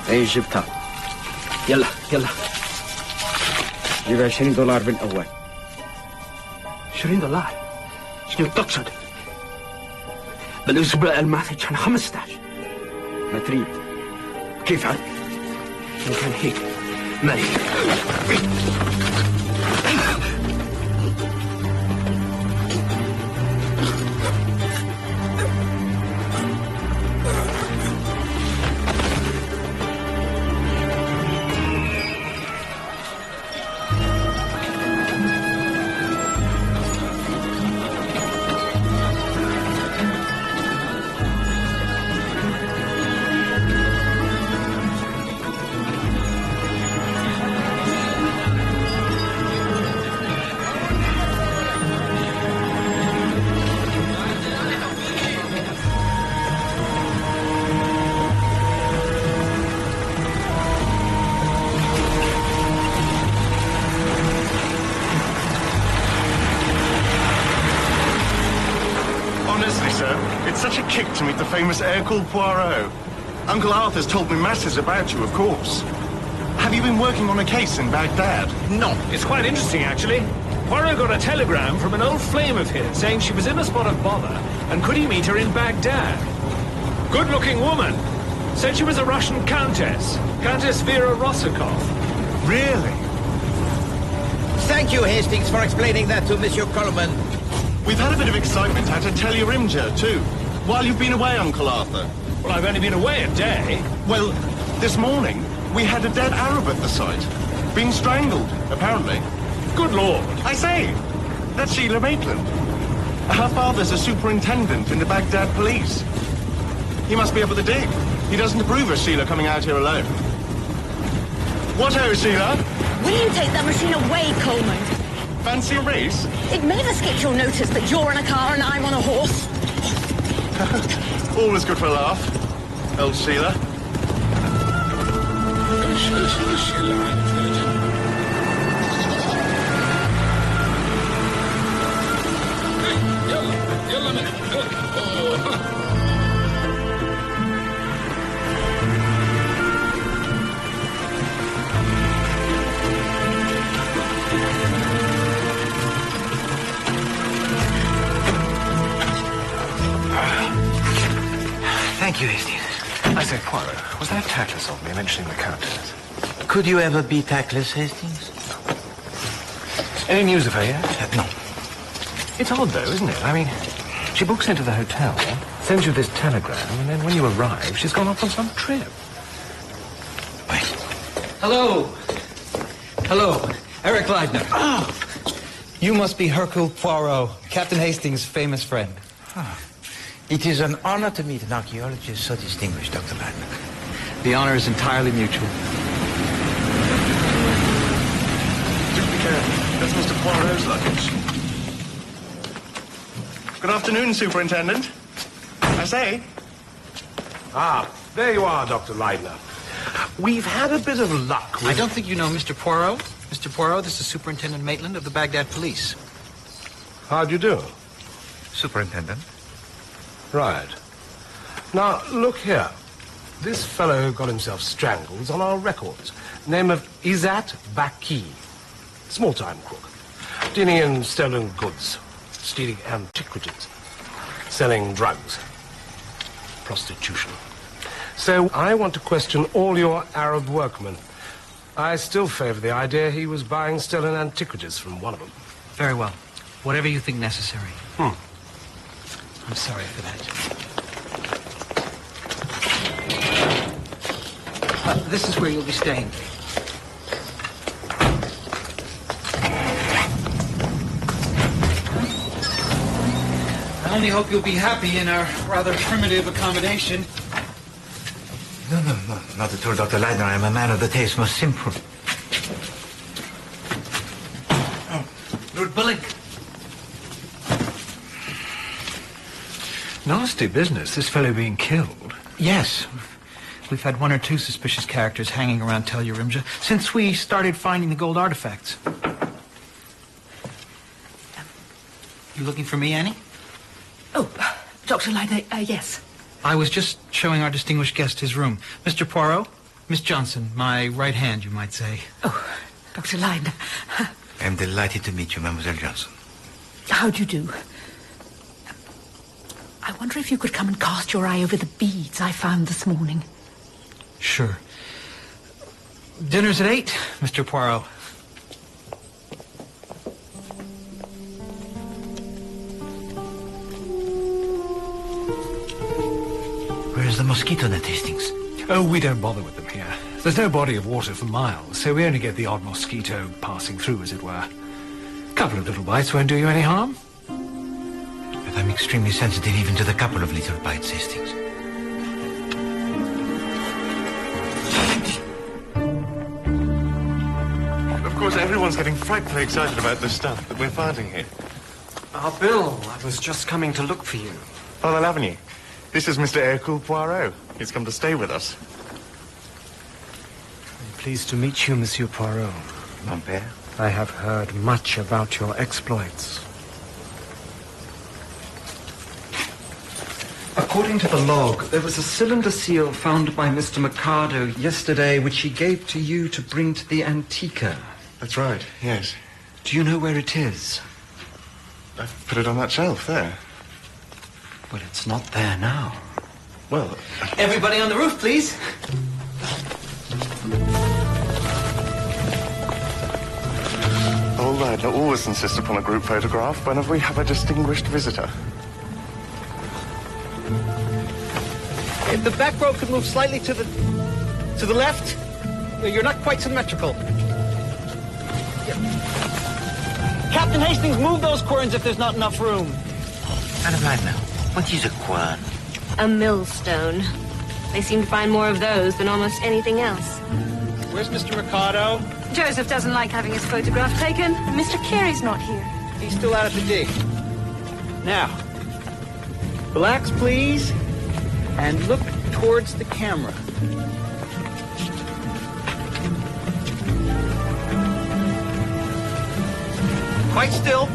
اي جبتها. يلا يلا. جيب $20 بالأول. $20؟ شنو تقصد؟ بالأسبوع الماضي كان 15. ما تريد. كيف عاد؟ إن كان هيك معي. To meet the famous Ηρακλής Πουαρό. Uncle Arthur's told me masses about you, of course. Have you been working on a case in Baghdad? No. It's quite interesting, actually. Poirot got a telegram from an old flame of his saying she was in a spot of bother and could he meet her in Baghdad. Good-looking woman. Said she was a Russian countess. Countess Vera Rossakov. Really? Thank you, Hastings, for explaining that to Monsieur Coleman. We've had a bit of excitement out at Tellurymja, too. While you've been away, Uncle Arthur. Well, I've only been away a day. Well, this morning, we had a dead Arab at the site. Being strangled, apparently. Good Lord. I say, that's Sheila Maitland. Her father's a superintendent in the Baghdad police. He must be up at the dig. He doesn't approve of Sheila coming out here alone. What ho, Sheila? Will you take that machine away, Coleman? Fancy a race? It may have escaped your notice that you're in a car and I'm on a horse. Always good for a laugh, old Sheila. Thank you, Hastings. I say, Poirot, was that tactless of me mentioning the Countess? Could you ever be tactless, Hastings? Any news of her yet? No. It's odd, though, isn't it? I mean, she books into the hotel, sends you this telegram, and then when you arrive, she's gone off on some trip. Wait. Hello. Hello. Eric Leidner. Oh. You must be Hercule Poirot, Captain Hastings' famous friend. Oh. It is an honor to meet an archaeologist so distinguished, Dr. Leidner. The honor is entirely mutual. Do be careful. That's Mr. Poirot's luggage. Good afternoon, Superintendent. I say. Ah, there you are, Dr. Leidner. We've had a bit of luck with... I don't think you know Mr. Poirot. Mr. Poirot, this is Superintendent Maitland of the Baghdad Police. How do you do? Superintendent. Right. Now, look here. This fellow got himself strangled on our records. Name of Izzat Baki. Small-time crook. Dealing in stolen goods. Stealing antiquities. Selling drugs. Prostitution. So I want to question all your Arab workmen. I still favor the idea he was buying stolen antiquities from one of them. Very well. Whatever you think necessary. I'm sorry for that. This is where you'll be staying. I only hope you'll be happy in our rather primitive accommodation. No, not at all, Dr. Leidner. I'm a man of the taste most simple. Oh, Lord Bullock. Nasty business, this fellow being killed. Yes. We've had one or two suspicious characters hanging around Tellurymja since we started finding the gold artifacts. You looking for me, Annie? Oh, Dr. Leidner, yes. I was just showing our distinguished guest his room. Mr. Poirot, Miss Johnson, my right hand, you might say. Oh, Dr. Leidner. I'm delighted to meet you, Mademoiselle Johnson. How do you do? I wonder if you could come and cast your eye over the beads I found this morning. Sure. Dinner's at 8, Mr. Poirot. Where's the mosquito net, Hastings? Oh, we don't bother with them here. There's no body of water for miles, so we only get the odd mosquito passing through, as it were. A couple of little bites won't do you any harm. But I'm extremely sensitive even to the couple of little bites, Hastings. Of course, everyone's getting frightfully excited about this stuff that we're finding here. Bill, I was just coming to look for you. Parallel Avenue. This is Mr. Ηρακλής Πουαρό. He's come to stay with us. I'm pleased to meet you, Monsieur Poirot. Mon père? I have heard much about your exploits. According to the log, there was a cylinder seal found by Mr. Mercado yesterday, which he gave to you to bring to the Antica. That's right, yes. Do you know where it is? I've put it on that shelf there. Well, it's not there now. Well... Everybody on the roof, please. Old Leidner always insists upon a group photograph whenever we have a distinguished visitor. If the back row could move slightly to the left, you're not quite symmetrical. Captain Hastings, move those querns if there's not enough room. Madame Leidner, what is a quern? A millstone. They seem to find more of those than almost anything else. Where's Mr. Mercado? Joseph doesn't like having his photograph taken. Mr. Carey's not here. He's still out at the dig. Now, relax, please, and look towards the camera. Quite still.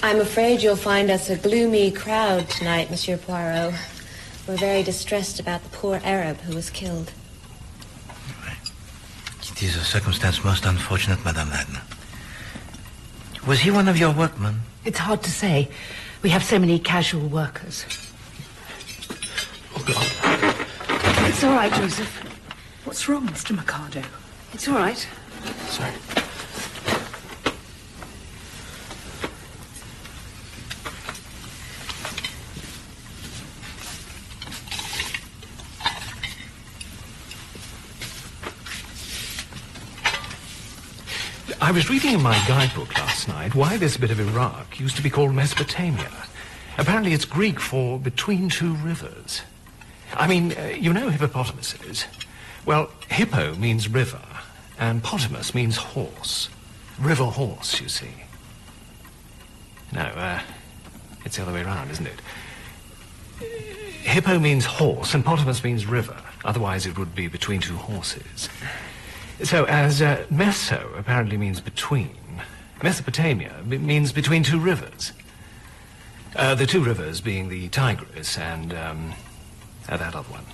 I'm afraid you'll find us a gloomy crowd tonight, Monsieur Poirot. We're very distressed about the poor Arab who was killed. It is a circumstance most unfortunate, Madame Leidner. Was he one of your workmen? It's hard to say. We have so many casual workers. Oh, God. It's all right, Joseph. What's wrong, Mr. Mercado? It's all right. Sorry. I was reading in my guidebook last night why this bit of Iraq used to be called Mesopotamia. Apparently it's Greek for between two rivers. I mean, you know hippopotamuses. Well, hippo means river, and potamus means horse. River horse, you see. No, it's the other way around, isn't it? Hippo means horse, and potamus means river. Otherwise it would be between two horses. So, as Meso apparently means between, Mesopotamia means between two rivers. The two rivers being the Tigris and that other one.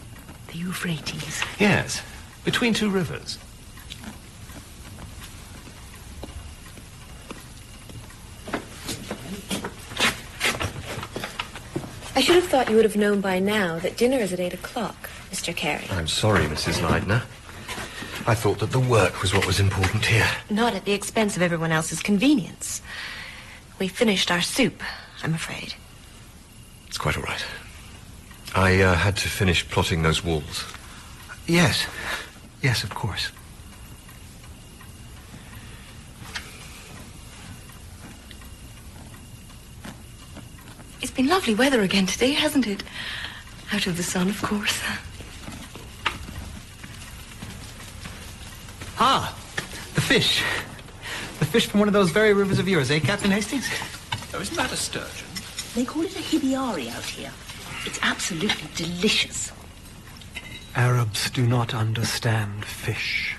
The Euphrates. Yes, between two rivers. I should have thought you would have known by now that dinner is at 8 o'clock, Mr. Carey. I'm sorry, Mrs. Leidner. I thought that the work was what was important here. Not at the expense of everyone else's convenience. We finished our soup, I'm afraid. It's quite all right. I had to finish plotting those walls. Yes. Yes, of course. It's been lovely weather again today, hasn't it? Out of the sun, of course. Ah, the fish. The fish from one of those very rivers of yours, eh, Captain Hastings? Oh, isn't that a sturgeon? They call it a hibiari out here. It's absolutely delicious. Arabs do not understand fish.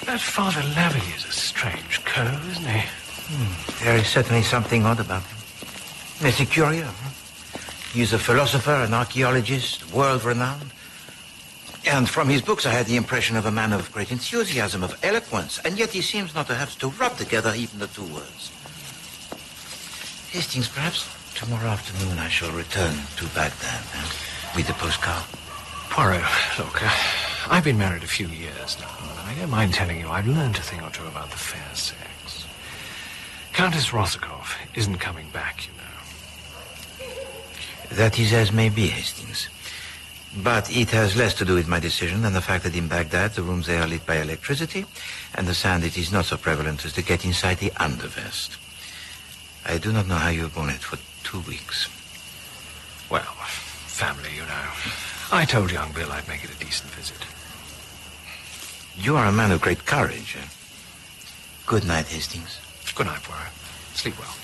That Father Lavey is a strange cove, isn't he? There is certainly something odd about him. Is he curious? He is a philosopher, an archaeologist, world-renowned. And from his books I had the impression of a man of great enthusiasm, of eloquence, and yet he seems not to have to rub together even the two words. Hastings, perhaps tomorrow afternoon I shall return to Baghdad with the postcard. Poirot, look, I've been married a few years now, and I don't mind telling you I've learned a thing or two about the fair sex. Countess Rosikoff isn't coming back, you know. That is as may be, Hastings. But it has less to do with my decision than the fact that in Baghdad the rooms there are lit by electricity, and the sound it is not so prevalent as to get inside the undervest. I do not know how you have borne it for 2 weeks. Well, family, you know. I told young Bill I'd make it a decent visit. You are a man of great courage. Good night, Hastings. Good night, Poirot. Sleep well.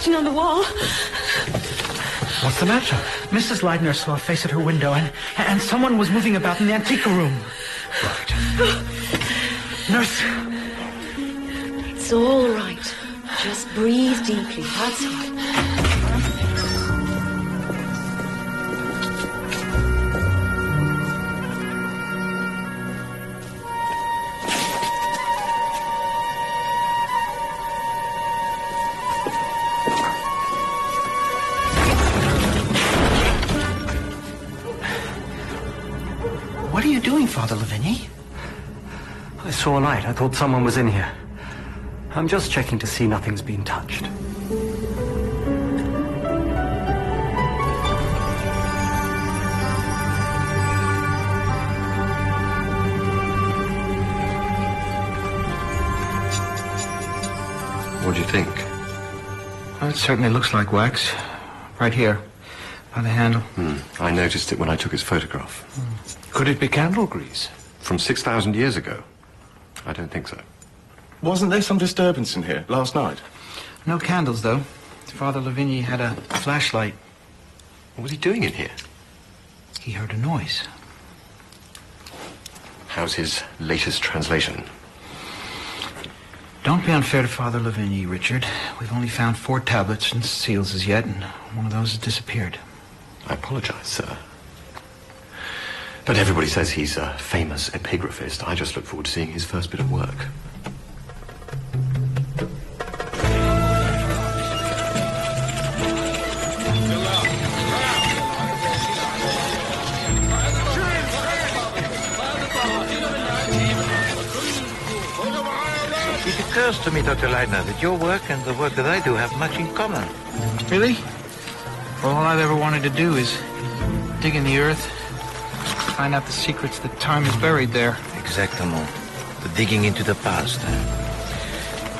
On the wall. What's the matter? Mrs. Leidner saw a face at her window and someone was moving about in the antique room. Right. Nurse. It's all right. Just breathe deeply. That's it. Father Lavigny? I saw a light. I thought someone was in here. I'm just checking to see nothing's been touched. What do you think? Well, it certainly looks like wax. Right here, by the handle. I noticed it when I took his photograph. Could it be candle grease? From 6,000 years ago? I don't think so. Wasn't there some disturbance in here last night? No candles, though. Father Lavigny had a flashlight. What was he doing in here? He heard a noise. How's his latest translation? Don't be unfair to Father Lavigny, Richard. We've only found 4 tablets and seals as yet, and one of those has disappeared. I apologize, sir. But everybody says he's a famous epigraphist. I just look forward to seeing his first bit of work. It occurs to me, Dr. Leidner, that your work and the work that I do have much in common. Really? Well, all I've ever wanted to do is dig in the earth, find out the secrets that time has buried there. Exactement. The digging into the past.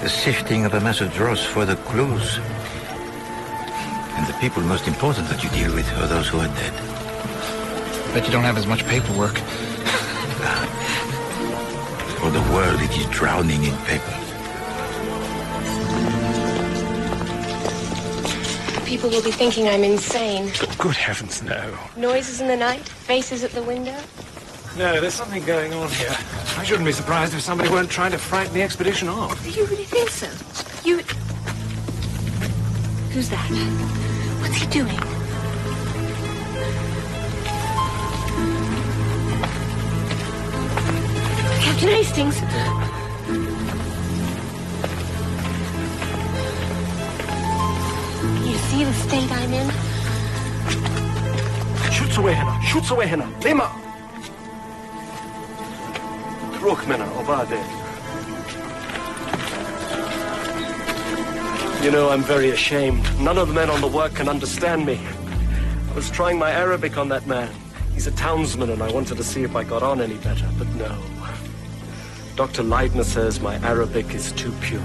The sifting of the message rows for the clues. And the the people most important that you deal with are those who are dead. Bet you don't have as much paperwork. For the world, it is drowning in papers. People will be thinking I'm insane. Good heavens, no. Noises in the night? Faces at the window? No, there's something going on here. I shouldn't be surprised if somebody weren't trying to frighten the expedition off. You really think so? Who's that? What's he doing? Captain Hastings. You see the state I'm in? Shoots away, Hannah. Shoots away, Hannah. Lima. Rookmena, Obade. You know, I'm very ashamed. None of the men on the work can understand me. I was trying my Arabic on that man. He's a townsman, and I wanted to see if I got on any better, but no. Dr. Leidner says my Arabic is too pure.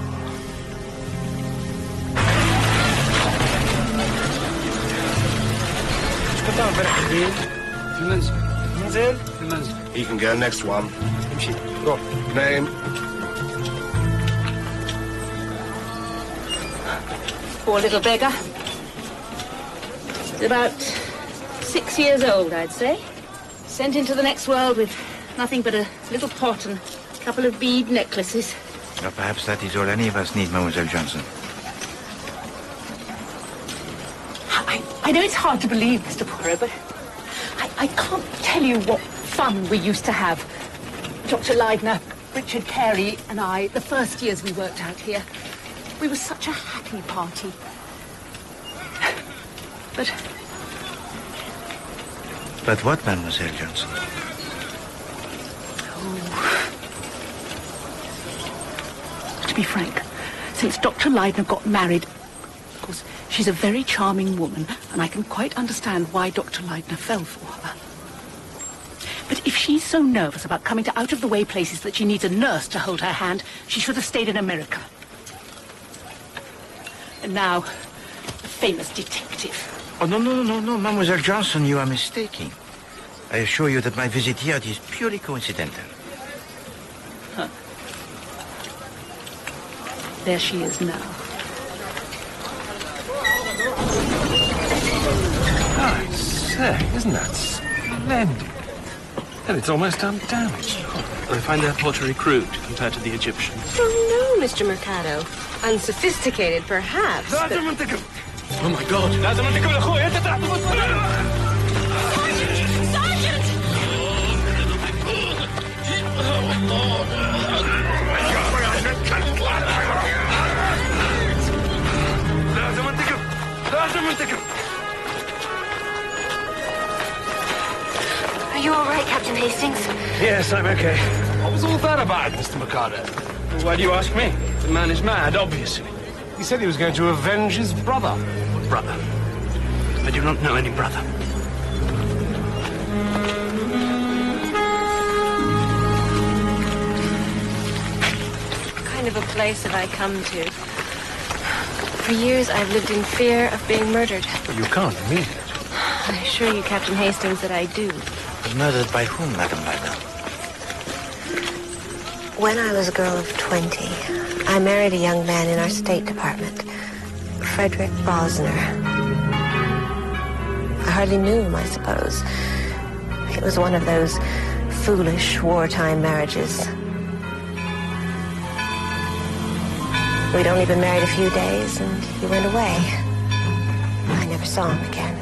He can go next one. Name. Poor little beggar. About 6 years old, I'd say. Sent into the next world with nothing but a little pot and a couple of bead necklaces. Well, perhaps that is all any of us need, Mademoiselle Johnson. I know it's hard to believe, Mr. Poirot, but I can't tell you what fun we used to have. Dr. Leidner, Richard Carey and I, the first years we worked out here. We were such a happy party. But what, Mademoiselle Johnson? To be frank, since Dr. Leidner got married, of course, she's a very charming woman, and I can quite understand why Dr. Leidner fell for her. But if she's so nervous about coming to out-of-the-way places that she needs a nurse to hold her hand, she should have stayed in America. And now, the famous detective. Oh, no, Mademoiselle Johnson, you are mistaken. I assure you that my visit here is purely coincidental. Huh. There she is now. I say, isn't that splendid? And it's almost undamaged. I find their pottery crude compared to the Egyptians. Oh, no, Mr. Mercado. Unsophisticated, perhaps, but... Oh, my God. Sergeant! Are you all right, Captain Hastings? Yes, I'm okay. What was all that about, Mr. Mercado? Why do you ask me? The man is mad, obviously. He said he was going to avenge his brother. What brother? I do not know any brother. What kind of a place have I come to? For years, I've lived in fear of being murdered. But you can't mean it. I assure you, Captain Hastings, that I do. Murdered by whom, Madame Leidner? When I was a girl of 20, I married a young man in our State Department, Frederick Bosner. I hardly knew him, I suppose. It was one of those foolish wartime marriages. We'd only been married a few days, and he went away. I never saw him again.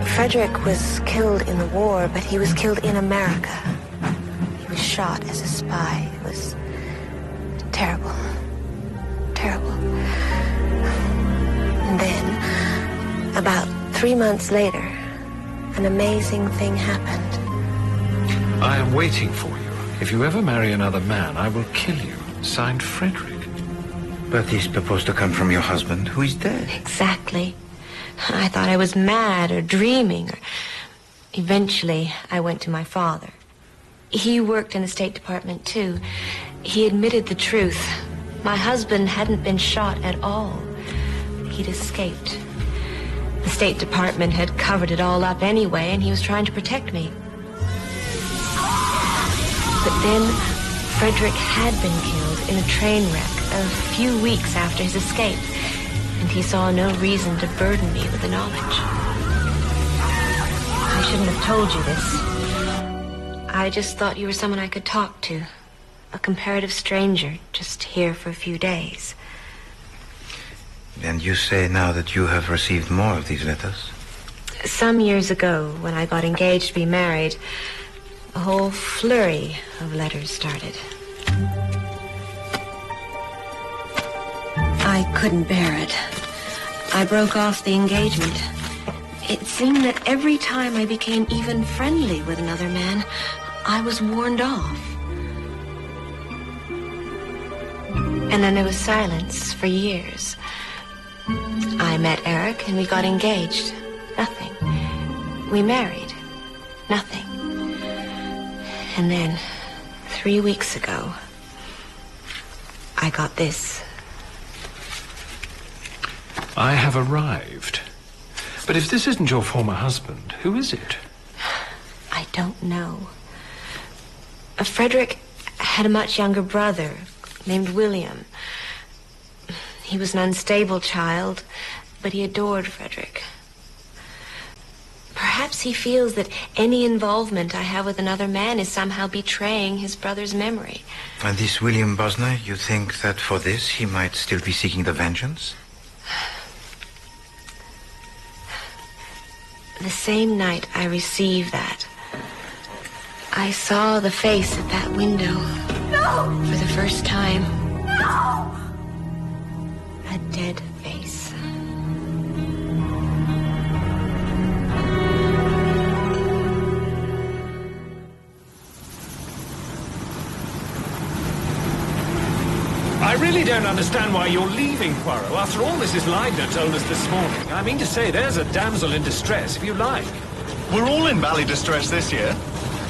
Frederick was killed in the war, but he was killed in America. He was shot as a spy. It was terrible. Terrible. And then, about 3 months later, an amazing thing happened. I am waiting for you. If you ever marry another man, I will kill you. Signed, Frederick. But this supposed to come from your husband, who is dead. Exactly. I thought I was mad or dreaming. Eventually, I went to my father. He worked in the State Department, too. He admitted the truth. My husband hadn't been shot at all. He'd escaped. The State Department had covered it all up anyway, and he was trying to protect me. But then, Frederick had been killed in a train wreck a few weeks after his escape, and he saw no reason to burden me with the knowledge. I shouldn't have told you this. I just thought you were someone I could talk to. A comparative stranger, just here for a few days. And you say now that you have received more of these letters? Some years ago, when I got engaged to be married, a whole flurry of letters started. I couldn't bear it. I broke off the engagement. It seemed that every time I became even friendly with another man, I was warned off. And then there was silence for years. I met Eric and we got engaged. Nothing. We married. Nothing. And then, 3 weeks ago, I got this. I have arrived. But if this isn't your former husband, who is it? I don't know. Frederick had a much younger brother named William. He was an unstable child, but he adored Frederick. Perhaps he feels that any involvement I have with another man is somehow betraying his brother's memory. And this William Bosner, you think that for this he might still be seeking the vengeance? The same night I received that, I saw the face at that window. No! For the first time. No! A dead face. I really don't understand why you're leaving, Poirot. After all Mrs. Leidner told us this morning. I mean to say, there's a damsel in distress, if you like. We're all in bally distress this year.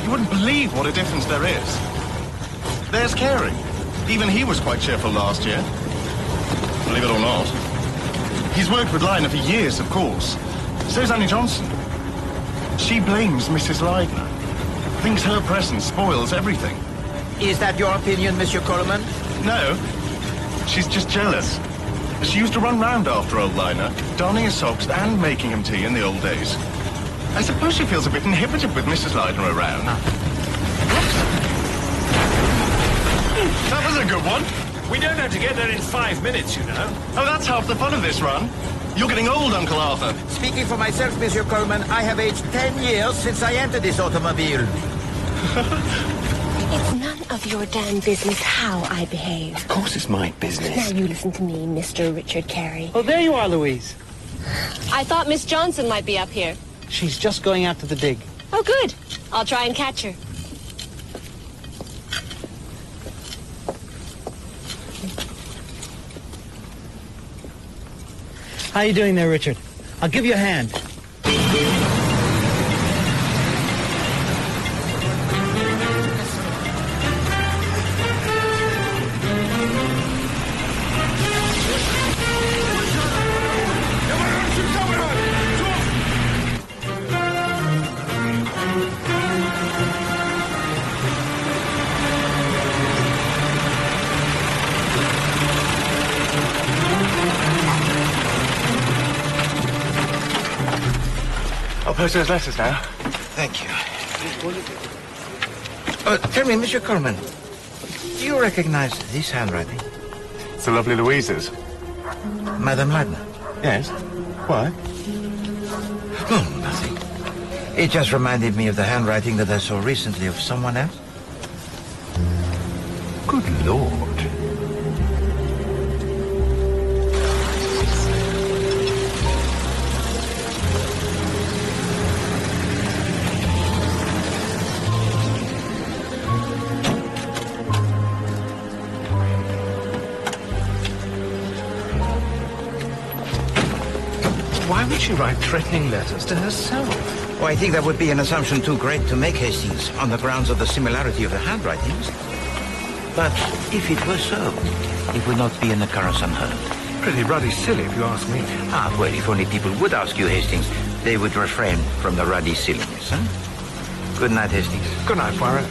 You wouldn't believe what a difference there is. There's Carey. Even he was quite cheerful last year. Believe it or not. He's worked with Leidner for years, of course. So's Annie Johnson. She blames Mrs. Leidner. Thinks her presence spoils everything. Is that your opinion, Monsieur Coleman? No. She's just jealous. She used to run round after old Leidner, donning his socks and making him tea in the old days. I suppose she feels a bit inhibited with Mrs. Leidner around. That was a good one. We don't have to get there in 5 minutes, you know. Oh, that's half the fun of this run. You're getting old, Uncle Arthur. Speaking for myself, Monsieur Coleman, I have aged 10 years since I entered this automobile. It's none of your damn business how I behave. Of course it's my business. Now you listen to me, Mr. Richard Carey. Oh, there you are, Louise. I thought Miss Johnson might be up here. She's just going out to the dig. Oh, good. I'll try and catch her. How you doing there, Richard? I'll give you a hand. I'll post those letters now. Thank you. Tell me, Monsieur Coleman, do you recognize this handwriting? It's the lovely Louise's. Madame Leidner? Yes. Why? Oh, nothing. It just reminded me of the handwriting that I saw recently of someone else. Good Lord. Why would she write threatening letters to herself? Oh, I think that would be an assumption too great to make, Hastings, on the grounds of the similarity of the handwritings. But if it were so, it would not be an occurrence unheard. Pretty ruddy silly, if you ask me. Ah, well, if only people would ask you, Hastings, they would refrain from the ruddy silliness, huh? Good night, Hastings. Good night, Poirot.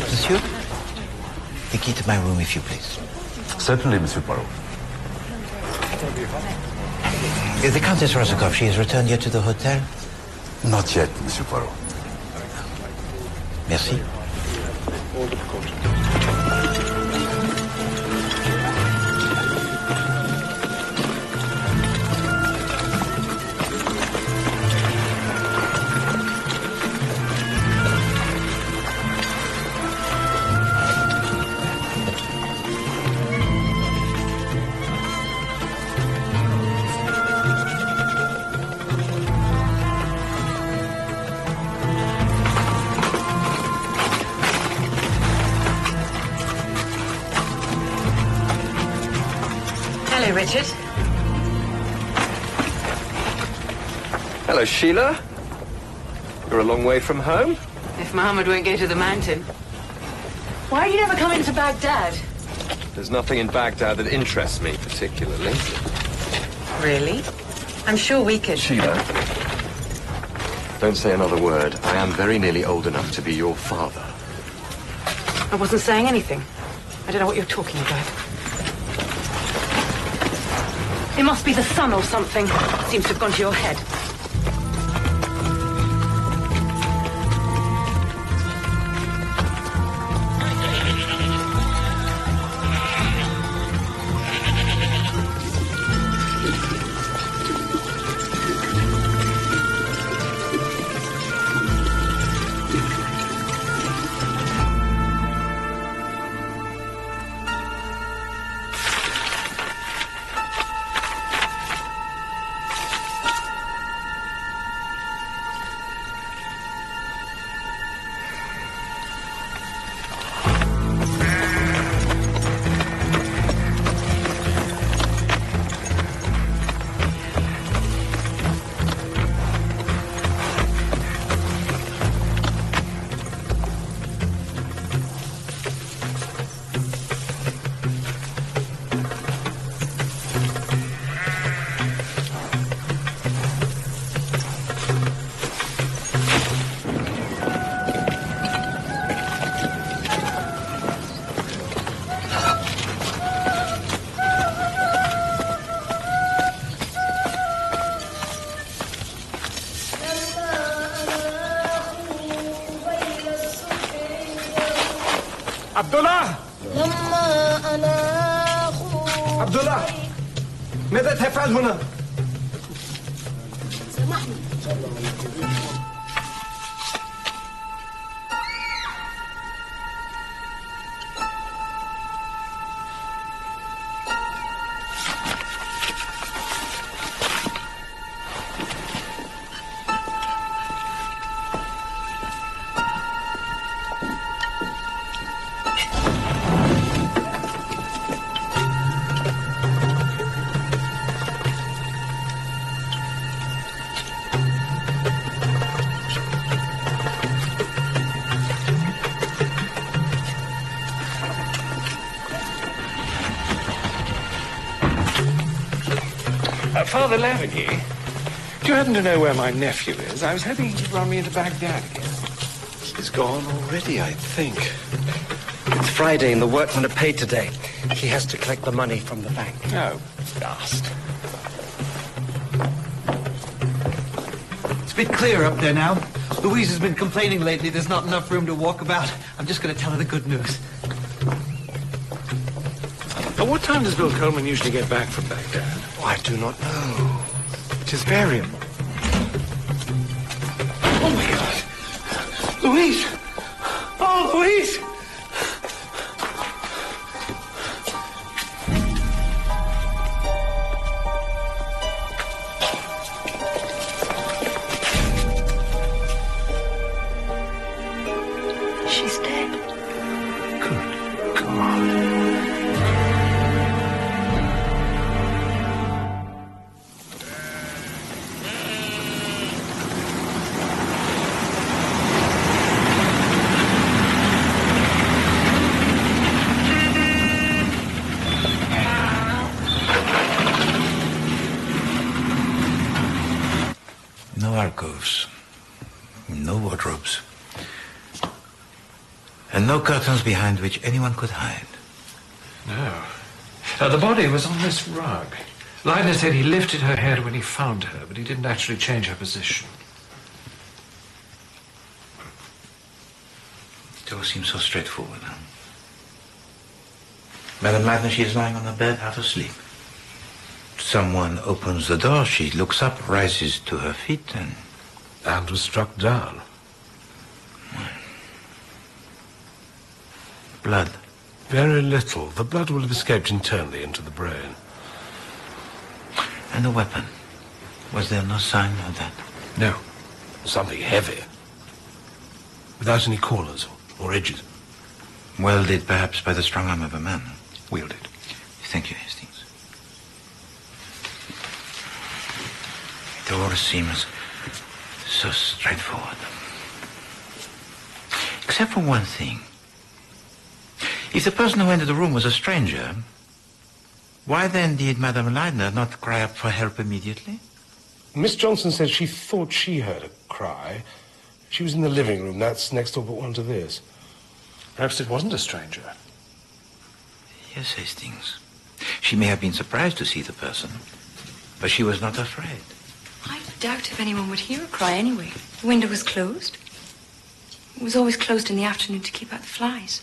Monsieur, the key to my room, if you please. Certainly, Monsieur Poirot. The Countess Rosikoff, she has returned yet to the hotel? Not yet, Monsieur Poirot. Merci. Richard. Hello, Sheila. You're a long way from home. If Muhammad won't go to the mountain. Why are you never coming to Baghdad? There's nothing in Baghdad that interests me particularly. Really? I'm sure we could. Sheila, don't say another word. I am very nearly old enough to be your father. I wasn't saying anything. I don't know what you're talking about. It must be the sun or something. Seems to have gone to your head. Abdullah! Abdullah! ماذا تفعل هنا؟ Father Lavigny, do you happen to know where my nephew is? I was hoping he'd run me into Baghdad again. He's gone already, I think. It's Friday and the workmen are paid today. He has to collect the money from the bank. Oh, dust. It's a bit clearer up there now. Louise has been complaining lately there's not enough room to walk about. I'm just going to tell her the good news. At what time does Bill Coleman usually get back from Baghdad? Oh, I do not know. It is variable. Oh, my God. Louise! Oh, Louise! She's dead. Good God. No alcoves, no wardrobes, and no curtains behind which anyone could hide. No. The body was on this rug. Leidner said he lifted her head when he found her, but he didn't actually change her position. It all seems so straightforward, huh? Madame Leidner, she is lying on her bed, half asleep. Someone opens the door, she looks up, rises to her feet, and was struck down. Blood. Very little. The blood will have escaped internally into the brain. And the weapon? Was there no sign of that? No. Something heavy. Without any corners or edges. Welded perhaps by the strong arm of a man. Wielded. Thank you, Hastings. It all seems so straightforward. Except for one thing. If the person who entered the room was a stranger, why then did Madame Leidner not cry up for help immediately? Miss Johnson said she thought she heard a cry. She was in the living room. That's next door but one to this. Perhaps it wasn't a stranger. Yes, Hastings. She may have been surprised to see the person, but she was not afraid. I doubt if anyone would hear a cry anyway. The window was closed. It was always closed in the afternoon to keep out the flies.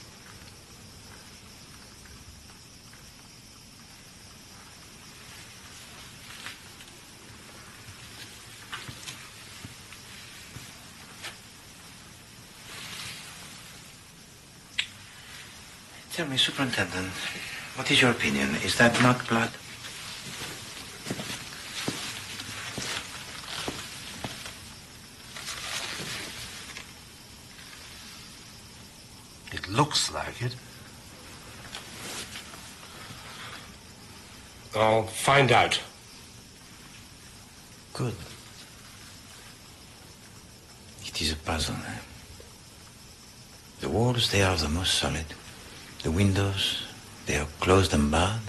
Tell me, Superintendent, what is your opinion? Is that not blood? It looks like it. I'll find out. Good. It is a puzzle, eh? The walls, they are the most solid. The windows, they are closed and barred.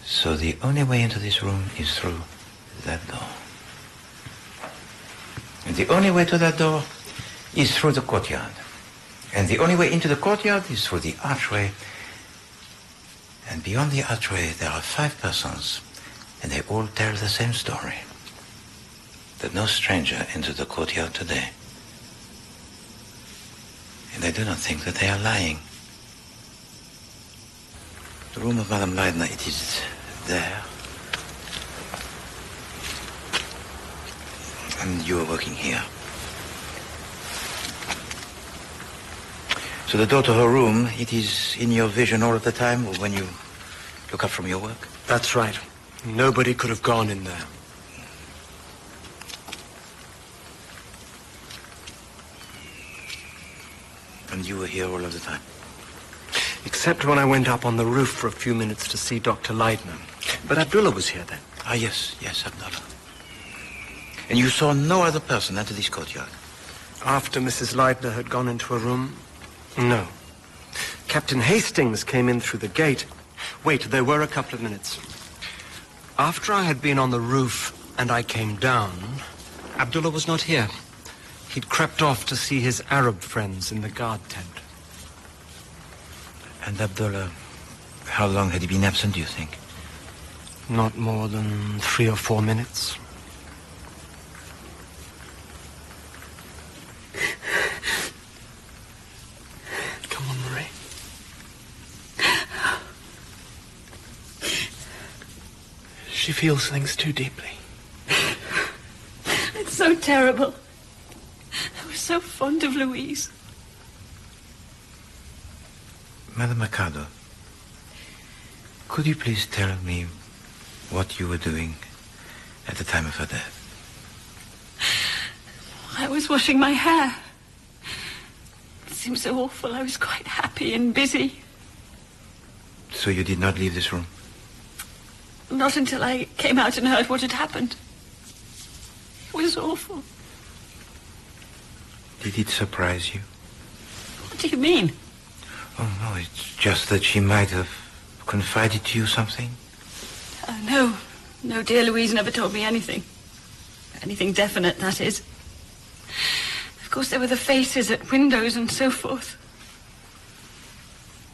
So the only way into this room is through that door. And the only way to that door is through the courtyard. And the only way into the courtyard is through the archway. And beyond the archway, there are 5 persons, and they all tell the same story. That no stranger entered the courtyard today. And I do not think that they are lying. The room of Madame Leidner, it is there. And you are working here. So the door to her room, it is in your vision all of the time when you look up from your work? That's right. Nobody could have gone in there. And you were here all of the time? Except when I went up on the roof for a few minutes to see Dr. Leidner. But Abdullah was here then. Ah, yes, Abdullah. And you saw no other person enter this courtyard? After Mrs. Leidner had gone into her room? No. Captain Hastings came in through the gate. Wait, there were a couple of minutes. After I had been on the roof and I came down, Abdullah was not here. He'd crept off to see his Arab friends in the guard tent. And Abdullah, how long had he been absent, do you think? Not more than 3 or 4 minutes. Come on, Marie. She feels things too deeply. It's so terrible. I was so fond of Louise. Madame Mercado, could you please tell me what you were doing at the time of her death? I was washing my hair. It seemed so awful. I was quite happy and busy. So you did not leave this room? Not until I came out and heard what had happened. It was awful. Did it surprise you? What do you mean? Oh, no, it's just that she might have confided to you something. No. No, dear Louise never told me anything. Anything definite, that is. Of course, there were the faces at windows and so forth.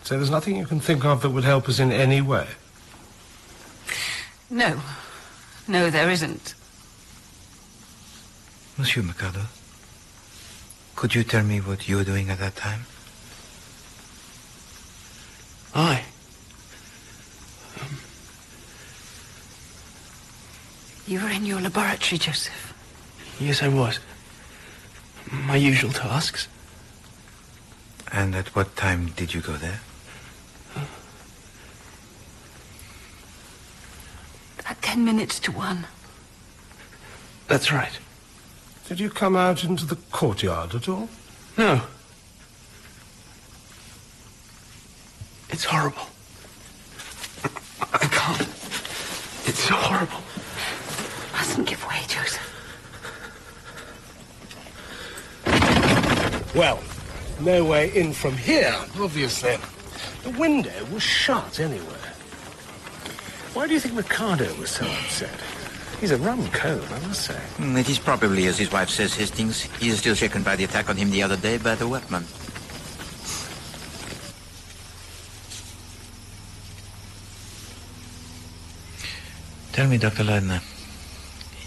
So there's nothing you can think of that would help us in any way? No. No, there isn't. Monsieur Mikado, could you tell me what you were doing at that time? You were in your laboratory, Joseph. Yes, I was. My usual tasks. And at what time did you go there? At 10 minutes to 1. That's right. Did you come out into the courtyard at all? No. It's horrible. I can't. It's horrible. Mustn't give way, Joseph. Well, no way in from here, obviously. The window was shut anyway. Why do you think Mikado was so upset? He's a rum cove, I must say. It is probably, as his wife says, Hastings. He is still shaken by the attack on him the other day by the workman. Tell me, Dr. Leidner,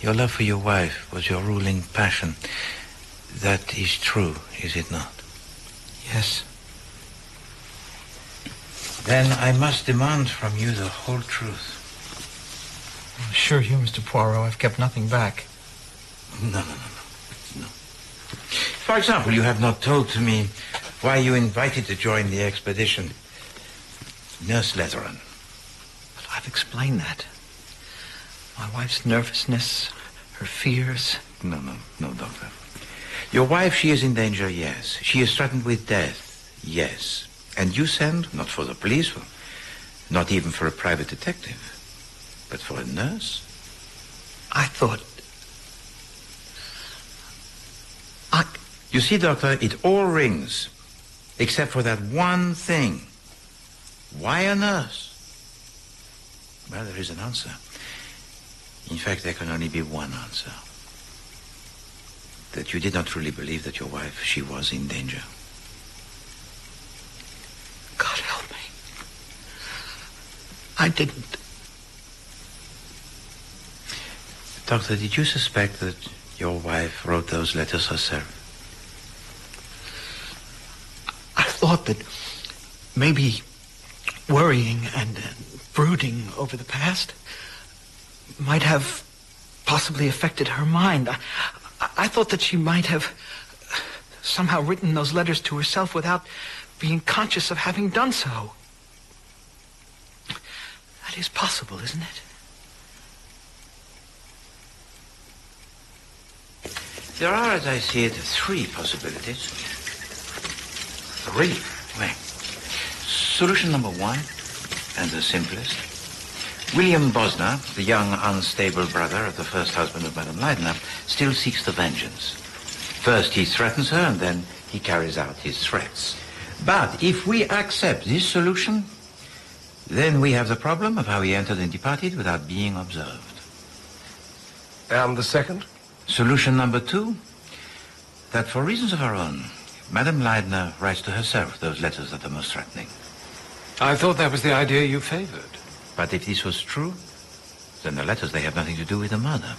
your love for your wife was your ruling passion. That is true, is it not? Yes. Then I must demand from you the whole truth. I assure you, Mr. Poirot, I've kept nothing back. No. For example, you have not told to me why you invited to join the expedition Nurse Letheran. But I've explained that. My wife's nervousness, her fears. No, Doctor. Your wife, she is in danger, yes. She is threatened with death, yes. And you send, not for the police, not even for a private detective, but for a nurse? I thought... You see, Doctor, it all rings, except for that one thing. Why a nurse? Well, there is an answer. In fact, there can only be one answer. That you did not truly believe that your wife, she was in danger. God help me. I didn't. Doctor, did you suspect that your wife wrote those letters herself? I thought that maybe worrying and brooding over the past might have possibly affected her mind. I thought that she might have somehow written those letters to herself without being conscious of having done so. That is possible, isn't it? There are, as I see it, three possibilities. Three? Well, solution number one, and the simplest. William Bosner, the young, unstable brother of the first husband of Madame Leidner, still seeks the vengeance. First he threatens her, and then he carries out his threats. But if we accept this solution, then we have the problem of how he entered and departed without being observed. And the second? Solution number two, that for reasons of her own, Madame Leidner writes to herself those letters that are most threatening. I thought that was the idea you favored. But if this was true, then the letters, they have nothing to do with the murder.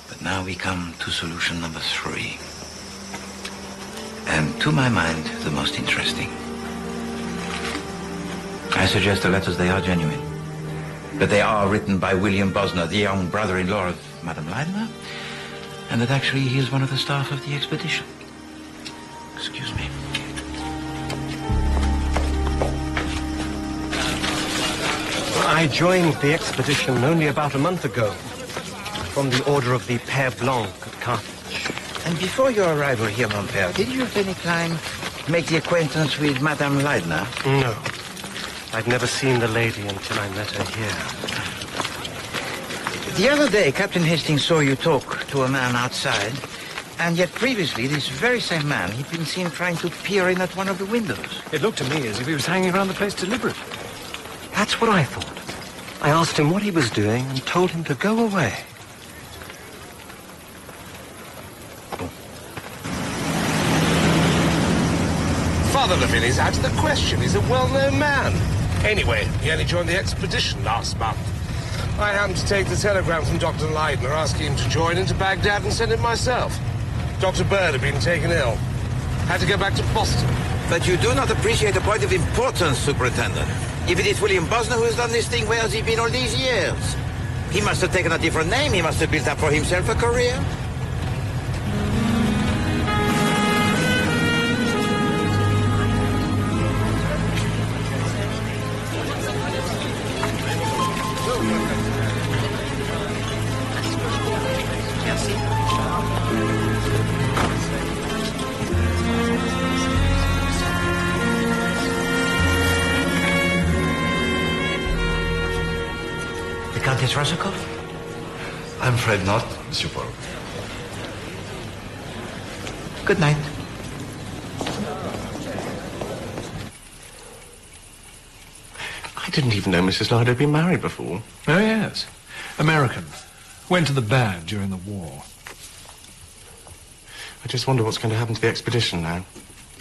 But now we come to solution number three. And to my mind, the most interesting. I suggest the letters, they are genuine. That they are written by William Bosner, the young brother-in-law of Madame Leidner, and that actually he is one of the staff of the expedition. Excuse me. I joined the expedition only about a month ago, from the order of the Père Blanc at Carthage. And before your arrival here, mon père, did you at any time make the acquaintance with Madame Leidner? No. I'd never seen the lady until I met her here. The other day, Captain Hastings saw you talk to a man outside, and yet previously, this very same man, he'd been seen trying to peer in at one of the windows. It looked to me as if he was hanging around the place deliberately. That's what I thought. I asked him what he was doing and told him to go away. Father Levin is out of the question. He's a well-known man. Anyway, he only joined the expedition last month. I happened to take the telegram from Dr. Leidner asking him to join into Baghdad and send it myself. Dr. Bird had been taken ill. Had to go back to Boston. But you do not appreciate the point of importance, Superintendent. If it is William Bosner who has done this thing, where has he been all these years? He must have taken a different name. He must have built up for himself a career. Countess Rozakov? I'm afraid not, Monsieur Poirot. Good night. I didn't even know Mrs. Lloyd had been married before. Oh, yes. American. Went to the bad during the war. I just wonder what's going to happen to the expedition now.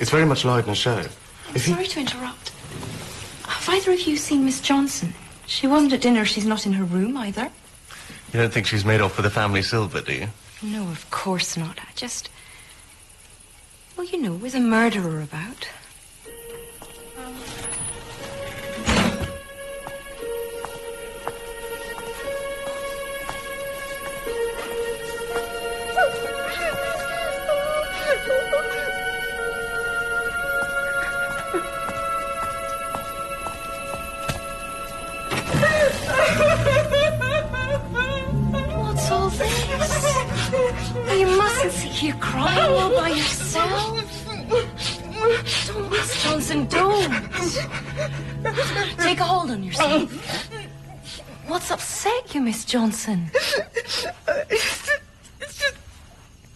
It's very much Leidner's show. I'm sorry to interrupt. Have either of you seen Miss Johnson? She wasn't at dinner. She's not in her room either. You don't think she's made off with the family silver, do you? No, of course not. I just... Well, you know, with a murderer about. What's all this? You mustn't sit here crying all by yourself. Don't, Miss Johnson, don't. Take a hold on yourself. What's upset you, Miss Johnson?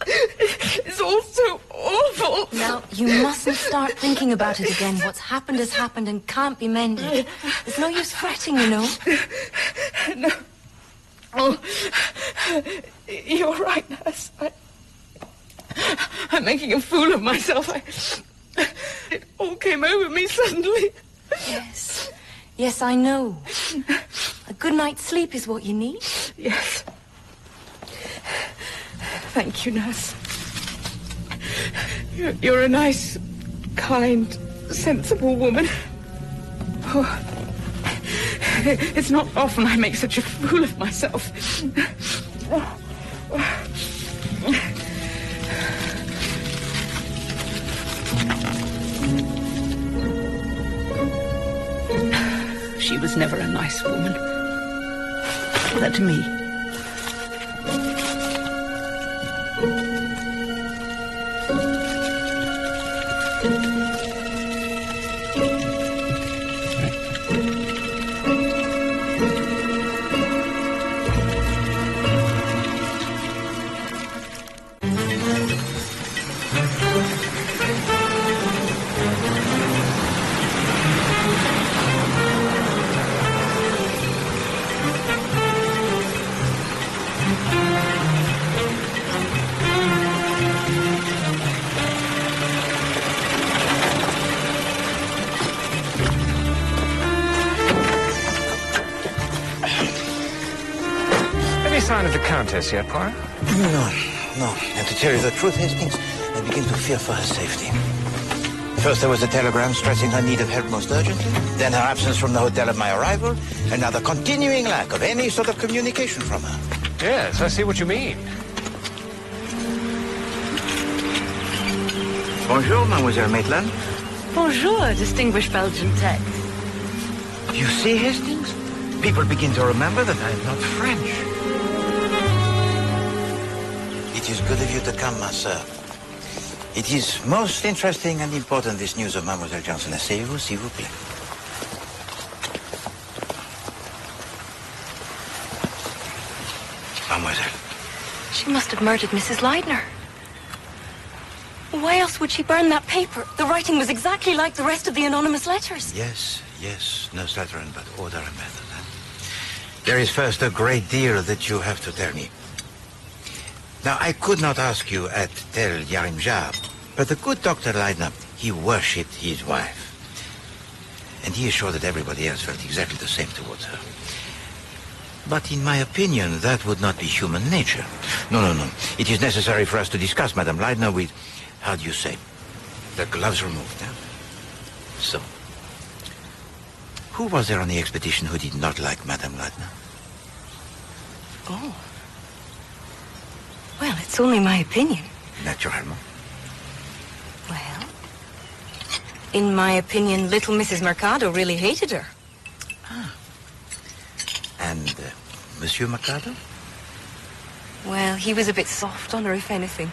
It's all so awful. Now, you mustn't start thinking about it again. What's happened has happened and can't be mended. There's no use fretting, you know. No. Oh, you're right, nurse. I'm making a fool of myself. It all came over me suddenly. Yes. Yes, I know. A good night's sleep is what you need. Yes. Thank you, nurse. You're a nice, kind, sensible woman. Oh, it's not often I make such a fool of myself. She was never a nice woman. Not to me. Sign of the Countess yet, Poirot? No. And to tell you the truth, Hastings, I begin to fear for her safety. First there was a telegram stressing her need of help most urgently, then her absence from the hotel at my arrival, and now the continuing lack of any sort of communication from her. Yes, I see what you mean. Bonjour, Mademoiselle Maitland. Bonjour, distinguished Belgian tech. You see, Hastings? People begin to remember that I am not French. It is good of you to come, ma sœur. It is most interesting and important, this news of Mademoiselle Johnson. Asseyez-vous, s'il vous plaît. Mademoiselle. She must have murdered Mrs. Leidner. Why else would she burn that paper? The writing was exactly like the rest of the anonymous letters. Yes, no slattern, but order and method. There is first a great deal that you have to tell me. Now, I could not ask you at Tel Yarimjab, but the good Dr. Leidner, He worshipped his wife. And he is sure that everybody else felt exactly the same towards her. But in my opinion, that would not be human nature. No. It is necessary for us to discuss Madame Leidner with, how do you say, the gloves removed. Eh? So, who was there on the expedition who did not like Madame Leidner? Oh. Well, it's only my opinion. Naturellement. Well, in my opinion, little Mrs. Mercado really hated her. Ah. And Monsieur Mercado? Well, he was a bit soft on her, if anything.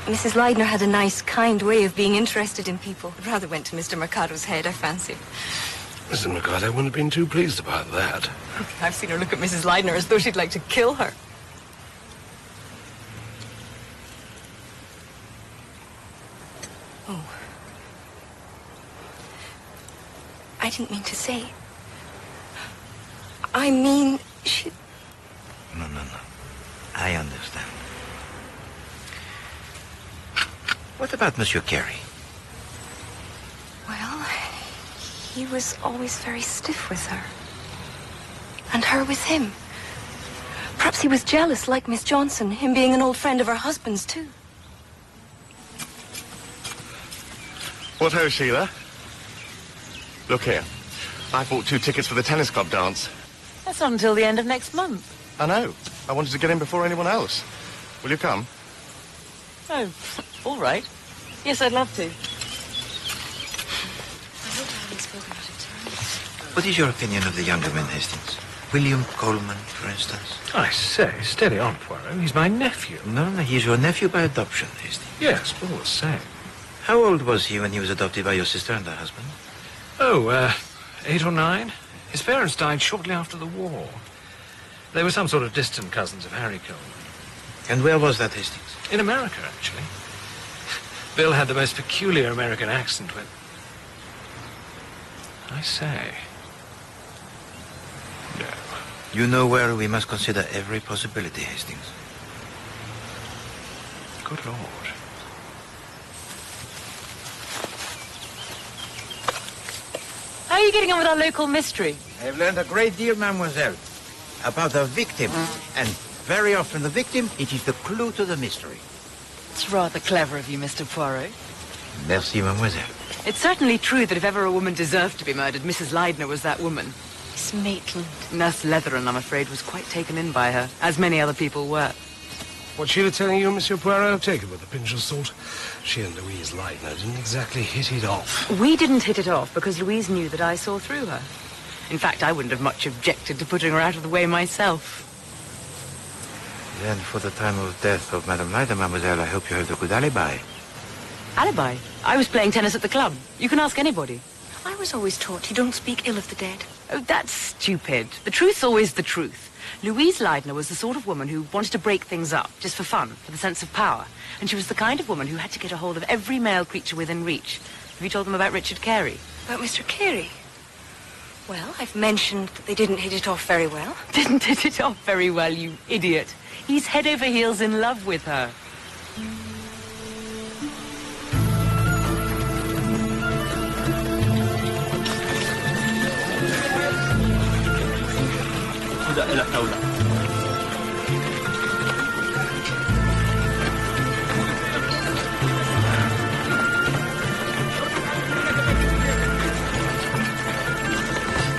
Mrs. Leidner had a nice, kind way of being interested in people. It rather went to Mr. Mercado's head, I fancy. Mrs. Mercado wouldn't have been too pleased about that. I've seen her look at Mrs. Leidner as though she'd like to kill her. Oh. I didn't mean to say. I mean, she... No. I understand. What about Monsieur Carey? Well, he was always very stiff with her. And her with him. Perhaps he was jealous, like Miss Johnson, him being an old friend of her husband's, too. What ho, Sheila? Look here. I bought 2 tickets for the tennis club dance. That's not until the end of next month. I know. I wanted to get in before anyone else. Will you come? Oh, all right. Yes, I'd love to. What is your opinion of the younger men, Hastings? William Coleman, for instance? I say, steady on, Poirot. He's my nephew. No, he's your nephew by adoption, Hastings. Yes, but all the same. How old was he when he was adopted by your sister and her husband? Oh, 8 or 9. His parents died shortly after the war. They were some sort of distant cousins of Harry Coleman. And where was that, Hastings? In America, actually. Bill had the most peculiar American accent when... I say... No. You know where we must consider every possibility, Hastings. Good Lord. How are you getting on with our local mystery? I've learned a great deal, mademoiselle, about the victim. And very often the victim, it is the clue to the mystery. It's rather clever of you, Mr. Poirot. Merci, mademoiselle. It's certainly true that if ever a woman deserved to be murdered, Mrs. Leidner was that woman. Miss Maitland. Nurse Letheran, I'm afraid, was quite taken in by her, as many other people were. What Sheila telling you, Monsieur Poirot? Take it with a pinch of salt. She and Louise Leidner didn't exactly hit it off. We didn't hit it off because Louise knew that I saw through her. In fact, I wouldn't have much objected to putting her out of the way myself. Then, for the time of death of Madame Leidner, mademoiselle, I hope you have a good alibi. Alibi? I was playing tennis at the club. You can ask anybody. I was always taught you don't speak ill of the dead. Oh, that's stupid. The truth's always the truth. Louise Leidner was the sort of woman who wanted to break things up, just for fun, for the sense of power. And she was the kind of woman who had to get a hold of every male creature within reach. Have you told them about Richard Carey? About Mr. Carey? Well, I've mentioned that they didn't hit it off very well. Didn't hit it off very well, you idiot. He's head over heels in love with her.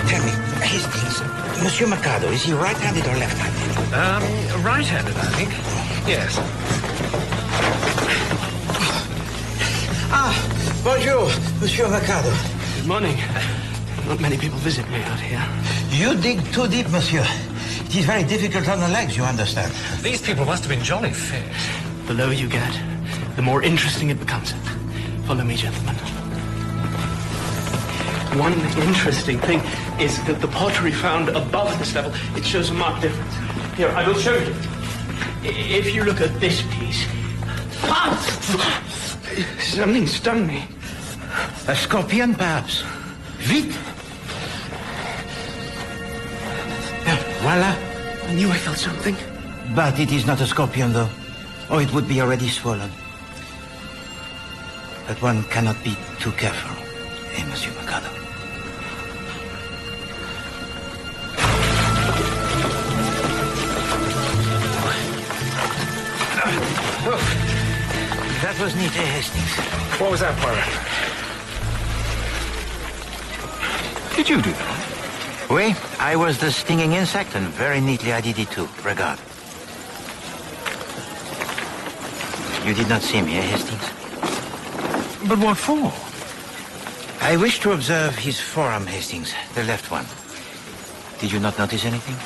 Tell me, Hastings, Monsieur Mercado, is he right-handed or left-handed? Right-handed, I think. Yes. Bonjour, Monsieur Mercado. Good morning. Not many people visit me out here. You dig too deep, monsieur. It is very difficult on the legs, you understand. These people must have been jolly fit. The lower you get, the more interesting it becomes. Follow me, gentlemen. One interesting thing is that the pottery found above this level, it shows a marked difference. Here, I will show you. If you look at this piece... Something stung me. A scorpion, perhaps. Vite! Voila. I knew I felt something. But it is not a scorpion, though. Or it would be already swollen. But one cannot be too careful, Monsieur Mercado? That was neat, Hastings. What was that, Poirot? Did you do that? Oui, I was the stinging insect, and very neatly I did it too. Regard. You did not see me, Hastings? But what for? I wish to observe his forearm, Hastings, the left one. Did you not notice anything?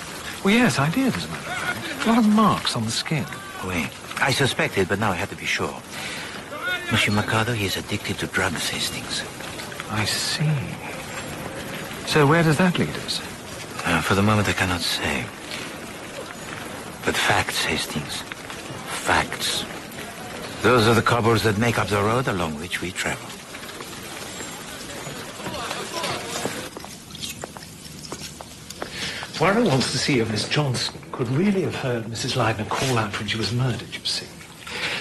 Well, yes, I did, as a matter of fact. A lot of marks on the skin. Oui. I suspected, but now I had to be sure. Monsieur Mercado, he is addicted to drugs, Hastings. I see. So where does that lead us? For the moment, I cannot say. But facts, Hastings. Facts. Those are the cobbles that make up the road along which we travel. Poirot wants to see if Miss Johnson could really have heard Mrs. Leidner call out when she was murdered, you see.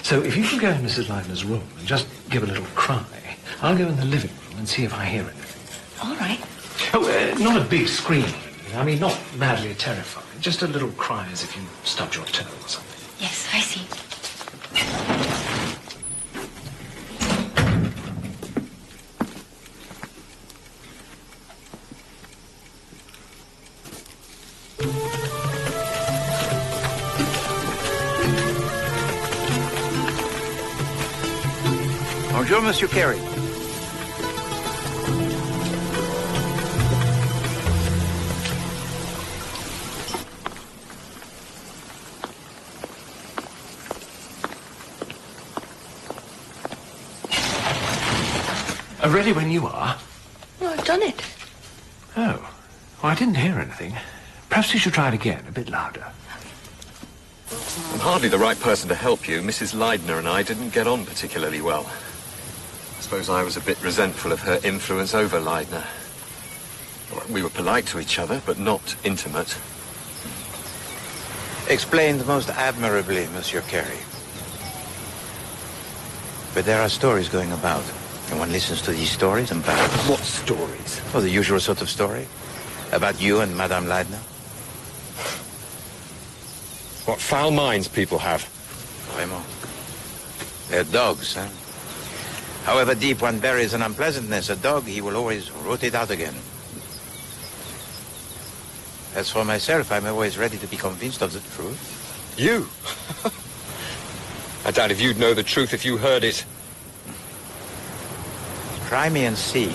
So if you can go in Mrs. Leidner's room and just give a little cry, I'll go in the living room and see if I hear anything. All right. Oh, not a big scream. I mean, not madly terrifying. Just a little cry as if you stubbed your toe or something. Yes, I see. Bonjour, Monsieur Carey. Ready when you are? Well, I've done it. Oh. Well, I didn't hear anything. Perhaps you should try it again, a bit louder. I'm hardly the right person to help you. Mrs. Leidner and I didn't get on particularly well. I suppose I was a bit resentful of her influence over Leidner. We were polite to each other, but not intimate. Explained most admirably, Monsieur Carey. But there are stories going about, and one listens to these stories and perhaps... What stories? Oh, the usual sort of story. About you and Madame Leidner. What foul minds people have. Vraiment. They're dogs, huh? However deep one buries an unpleasantness, a dog, he will always root it out again. As for myself, I'm always ready to be convinced of the truth. You? I doubt if you'd know the truth if you heard it. Try me and see.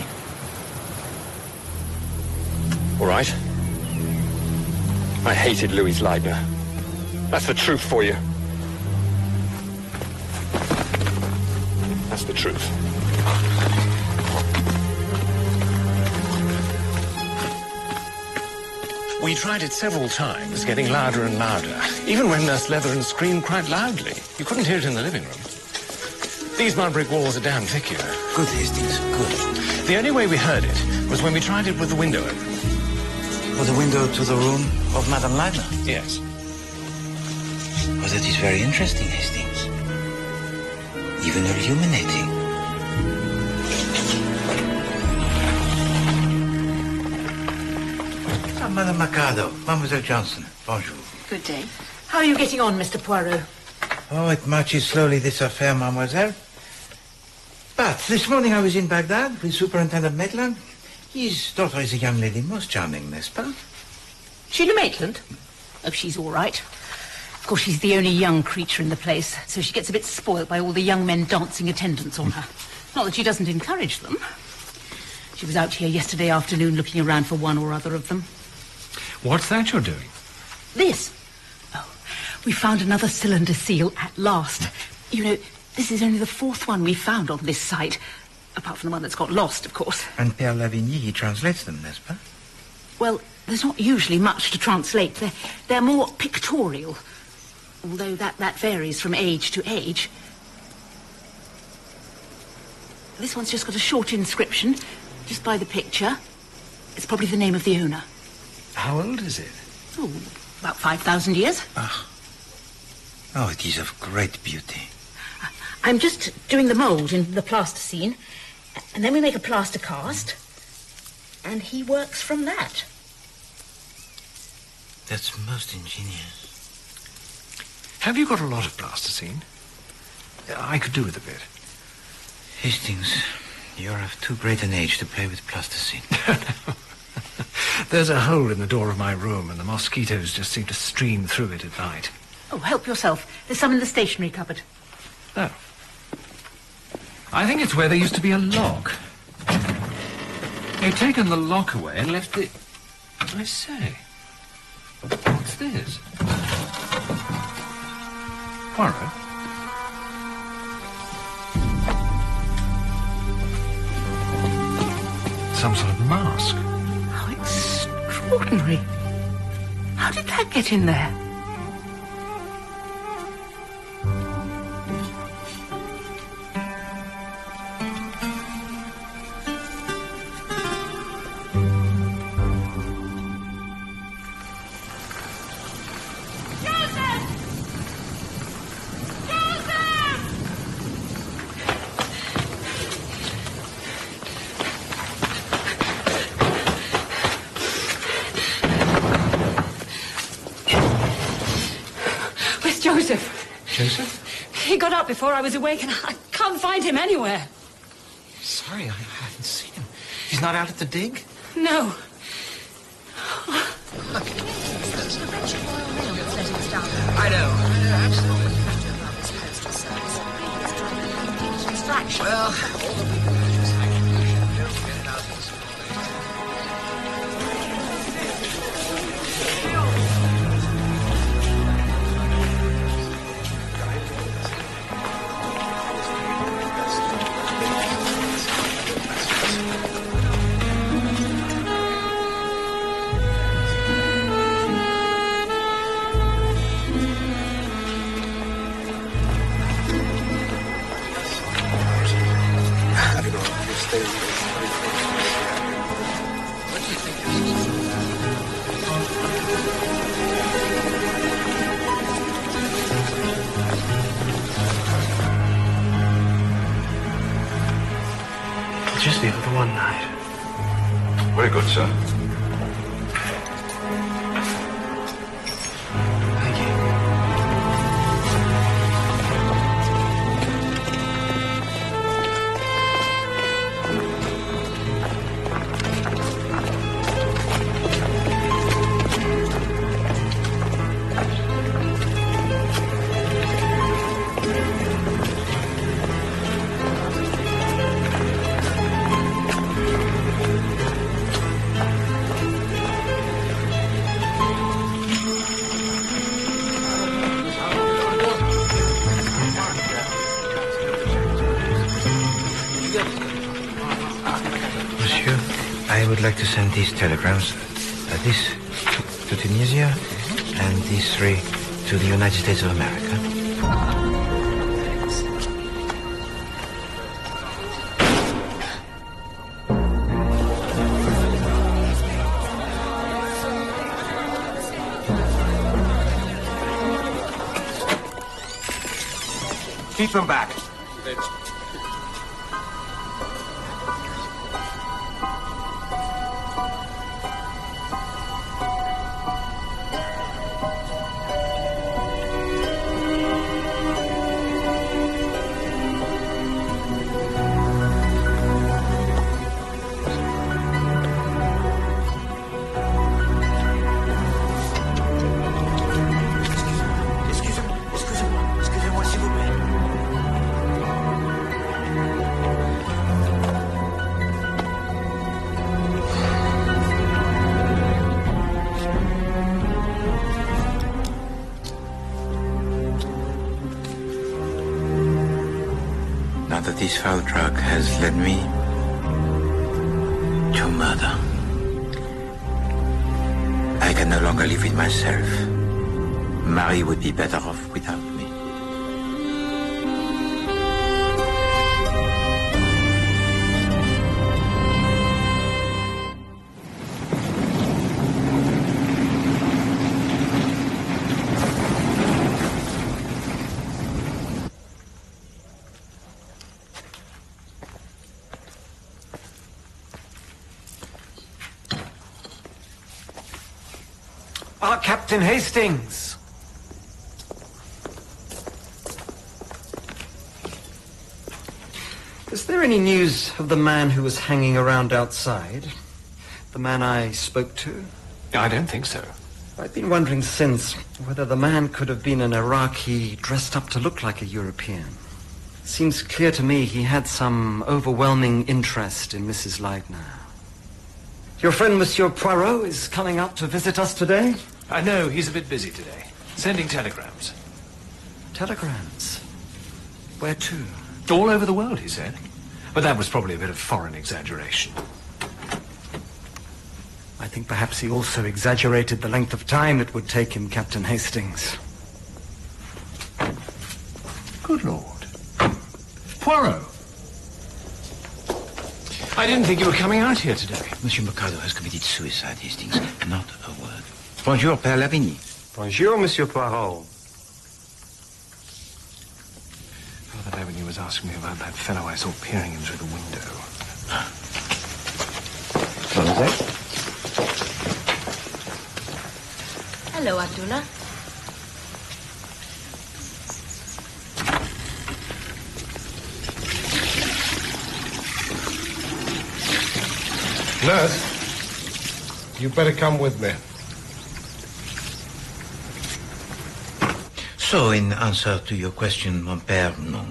All right. I hated Louise Leidner. That's the truth for you. That's the truth. We tried it several times, getting louder and louder. Even when Nurse Leathern screamed quite loudly. You couldn't hear it in the living room. These mud brick walls are damn thick, you know. Good, Hastings, good. The only way we heard it was when we tried it with the window open. For the window to the room of Madame Leidner? Yes. Oh, that is very interesting, Hastings. Even illuminating. Ah, Madame Mercado, Mademoiselle Johnson, bonjour. Good day. How are you getting on, Mr. Poirot? Oh, it marches slowly, this affair, mademoiselle. But this morning I was in Baghdad with Superintendent Maitland. His daughter is a young lady, most charming, n'est-ce pas? Sheila Maitland? Oh, she's all right. Of course, she's the only young creature in the place, so she gets a bit spoilt by all the young men dancing attendance on her. Not that she doesn't encourage them. She was out here yesterday afternoon looking around for one or other of them. What's that you're doing? This. Oh, we found another cylinder seal at last. You know, this is only the fourth one we've found on this site, apart from the one that's got lost, of course. And Père Lavigny, he translates them, n'est-ce pas? Well, there's not usually much to translate. They're more pictorial, although that varies from age to age. This one's just got a short inscription, just by the picture. It's probably the name of the owner. How old is it? Oh, about 5,000 years. Ah. Oh, it is of great beauty. I'm just doing the mould in the plasticine, and then we make a plaster cast, and he works from that. That's most ingenious. Have you got a lot of plasticine? I could do with a bit. Hastings, you're of too great an age to play with plasticine. There's a hole in the door of my room, and the mosquitoes just seem to stream through it at night. Oh, help yourself. There's some in the stationery cupboard. Oh. I think it's where there used to be a lock. They've taken the lock away and left the... I say. What's this? Poirot? Some sort of mask. How extraordinary. How did that get in there? Joseph? He got up before I was awake and I can't find him anywhere. Sorry, I haven't seen him. He's not out at the dig? No. I know. Well, Just the other one night. Very good, sir. Thank you. I would like to send these telegrams, this to Tunisia, and these 3 to the United States of America. Keep them back. Now that this foul drug has led me to murder, I can no longer live with myself. Marie would be better off without me. Captain Hastings. Is there any news of the man who was hanging around outside? The man I spoke to? I don't think so. I've been wondering since whether the man could have been an Iraqi dressed up to look like a European. Seems clear to me he had some overwhelming interest in Mrs. Leidner. Your friend Monsieur Poirot is coming out to visit us today? I know, he's a bit busy today. Sending telegrams. Telegrams? Where to? All over the world, he said. But that was probably a bit of foreign exaggeration. I think perhaps he also exaggerated the length of time it would take him, Captain Hastings. Good Lord. Poirot. I didn't think you were coming out here today. Monsieur Mercado has committed suicide, Hastings. Not a word. Bonjour, Père Lavigny. Bonjour, Monsieur Poirot. The other day when you was asking me about that fellow I saw peering in through the window. What was that? Hello, Abdullah. Nurse, you better come with me. So, in answer to your question, mon père, no.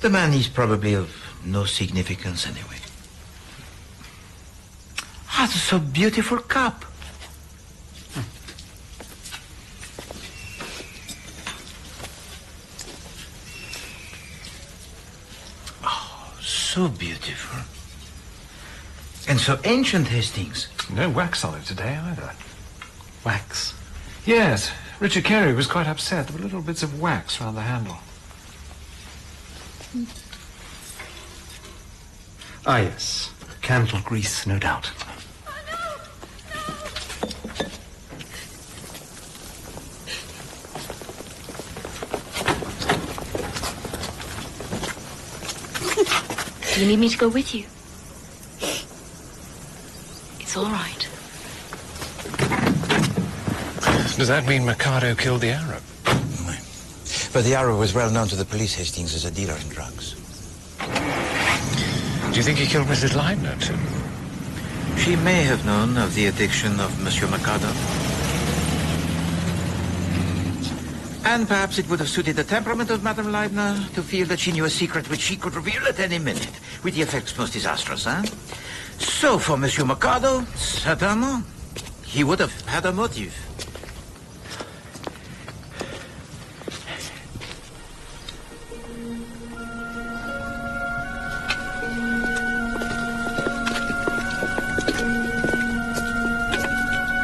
The man is probably of no significance anyway. Ah, it's so beautiful cup. Oh, so beautiful. And so ancient, Hastings. No wax on it today, either. Wax? Yes. Richard Carey was quite upset. There were little bits of wax round the handle. Ah, yes. Candle grease, no doubt. Do you need me to go with you? It's all right. Does that mean Mercado killed the Arab? No. But the Arab was well known to the police, Hastings, as a dealer in drugs. Do you think he killed Mrs. Leidner, too? She may have known of the addiction of Monsieur Mercado. And perhaps it would have suited the temperament of Madame Leidner to feel that she knew a secret which she could reveal at any minute, with the effects most disastrous, huh? So, for Monsieur Mercado, certainement, he would have had a motive.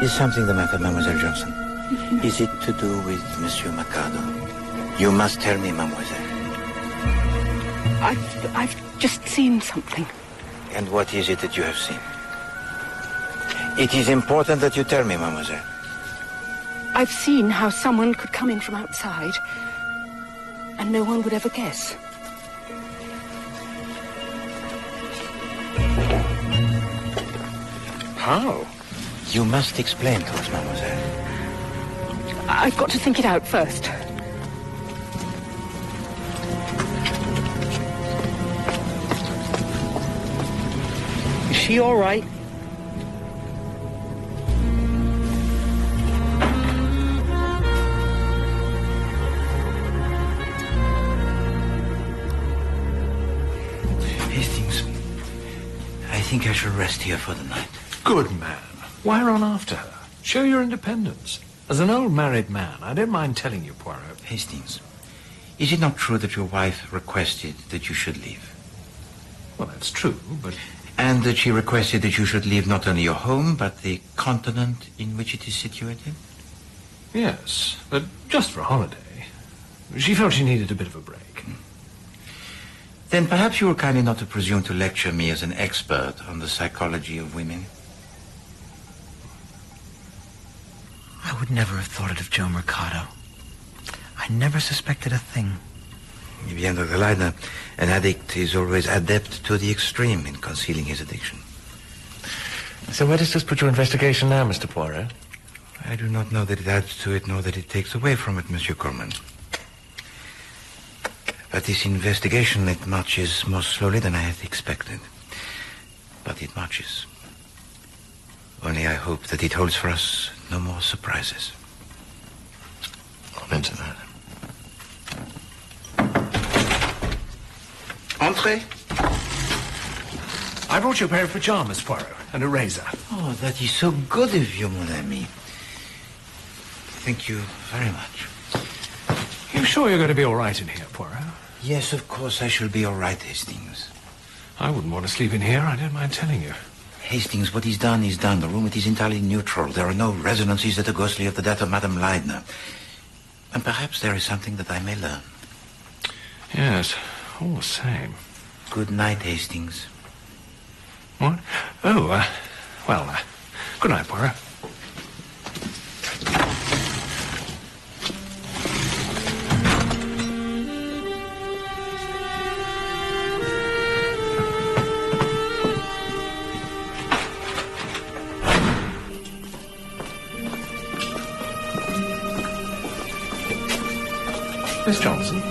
Is something the matter, Mademoiselle Johnson? Is it to do with Monsieur Mercado? You must tell me, Mademoiselle. I've just seen something. And what is it that you have seen? It is important that you tell me, Mademoiselle. I've seen how someone could come in from outside, and no one would ever guess. How? You must explain to us, Mademoiselle. I've got to think it out first. Is she all right? Hastings, I think I shall rest here for the night. Good man. Why run after her? Show your independence. As an old married man, I don't mind telling you, Poirot. Hastings, is it not true that your wife requested that you should leave? Well, that's true, but... And that she requested that you should leave not only your home, but the continent in which it is situated? Yes, but just for a holiday. She felt she needed a bit of a break. Then perhaps you will kindly not to presume to lecture me as an expert on the psychology of women. I would never have thought it of Joe Mercado. I never suspected a thing. Bien, Dr. Leidner, an addict is always adept to the extreme in concealing his addiction. So where does this put your investigation now, Mr. Poirot? I do not know that it adds to it, nor that it takes away from it, Monsieur Corman. But this investigation, it marches more slowly than I had expected. But it marches. Only I hope that it holds for us no more surprises. I'm into that. Entrez. I brought you a pair of pajamas, Poirot, and a razor. Oh, that is so good of you, mon ami. Thank you very much. You sure you're going to be all right in here, Poirot? Yes, of course I shall be all right, Hastings. I wouldn't want to sleep in here, I don't mind telling you. Hastings, what is done is done. The room, it is entirely neutral. There are no resonances that are ghostly of the death of Madame Leidner. And perhaps there is something that I may learn. Yes, all the same. Good night, Hastings. What? Oh, good night, Poirot. Miss Johnson?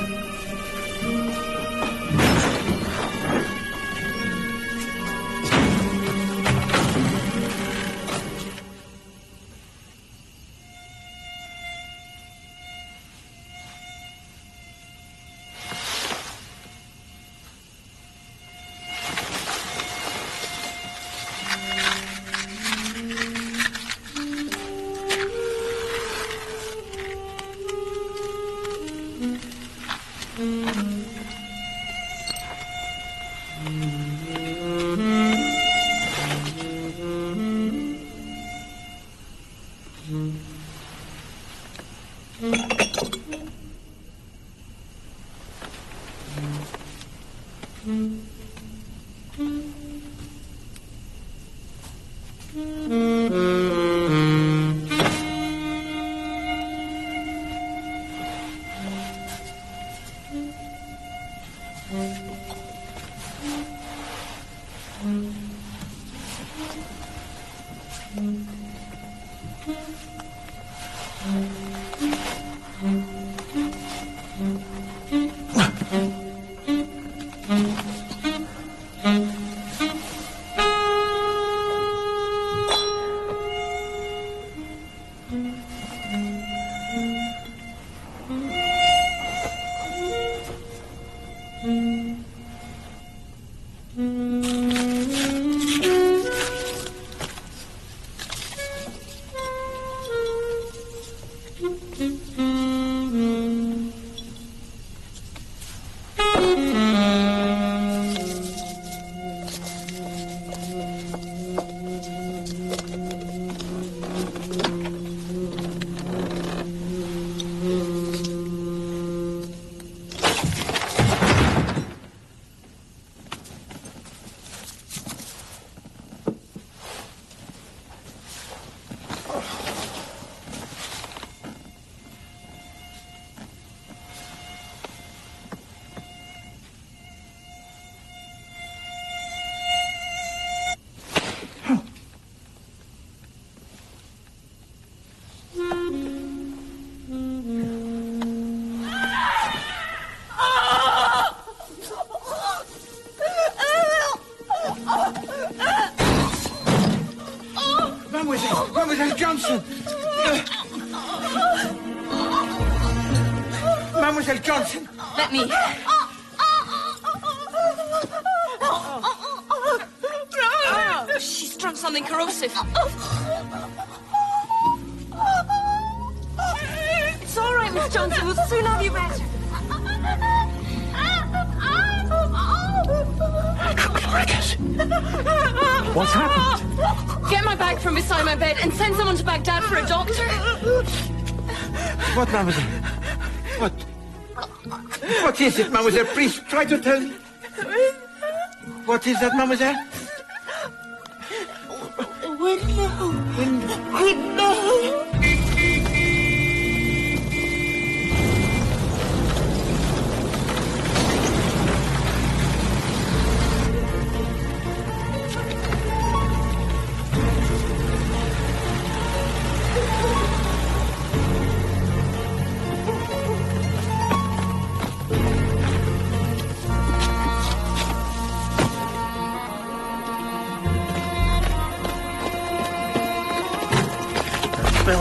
Mademoiselle Johnson! Mademoiselle Johnson! Let me. Oh, she's drunk something corrosive. It's all right, Miss Johnson. We'll soon have you better. Chloric acid. What's happened? Get my bag from beside my bed and send someone to Baghdad for a doctor. What, mademoiselle? What? What is it, mademoiselle? Please, try to tell me. What is that, mademoiselle? Window.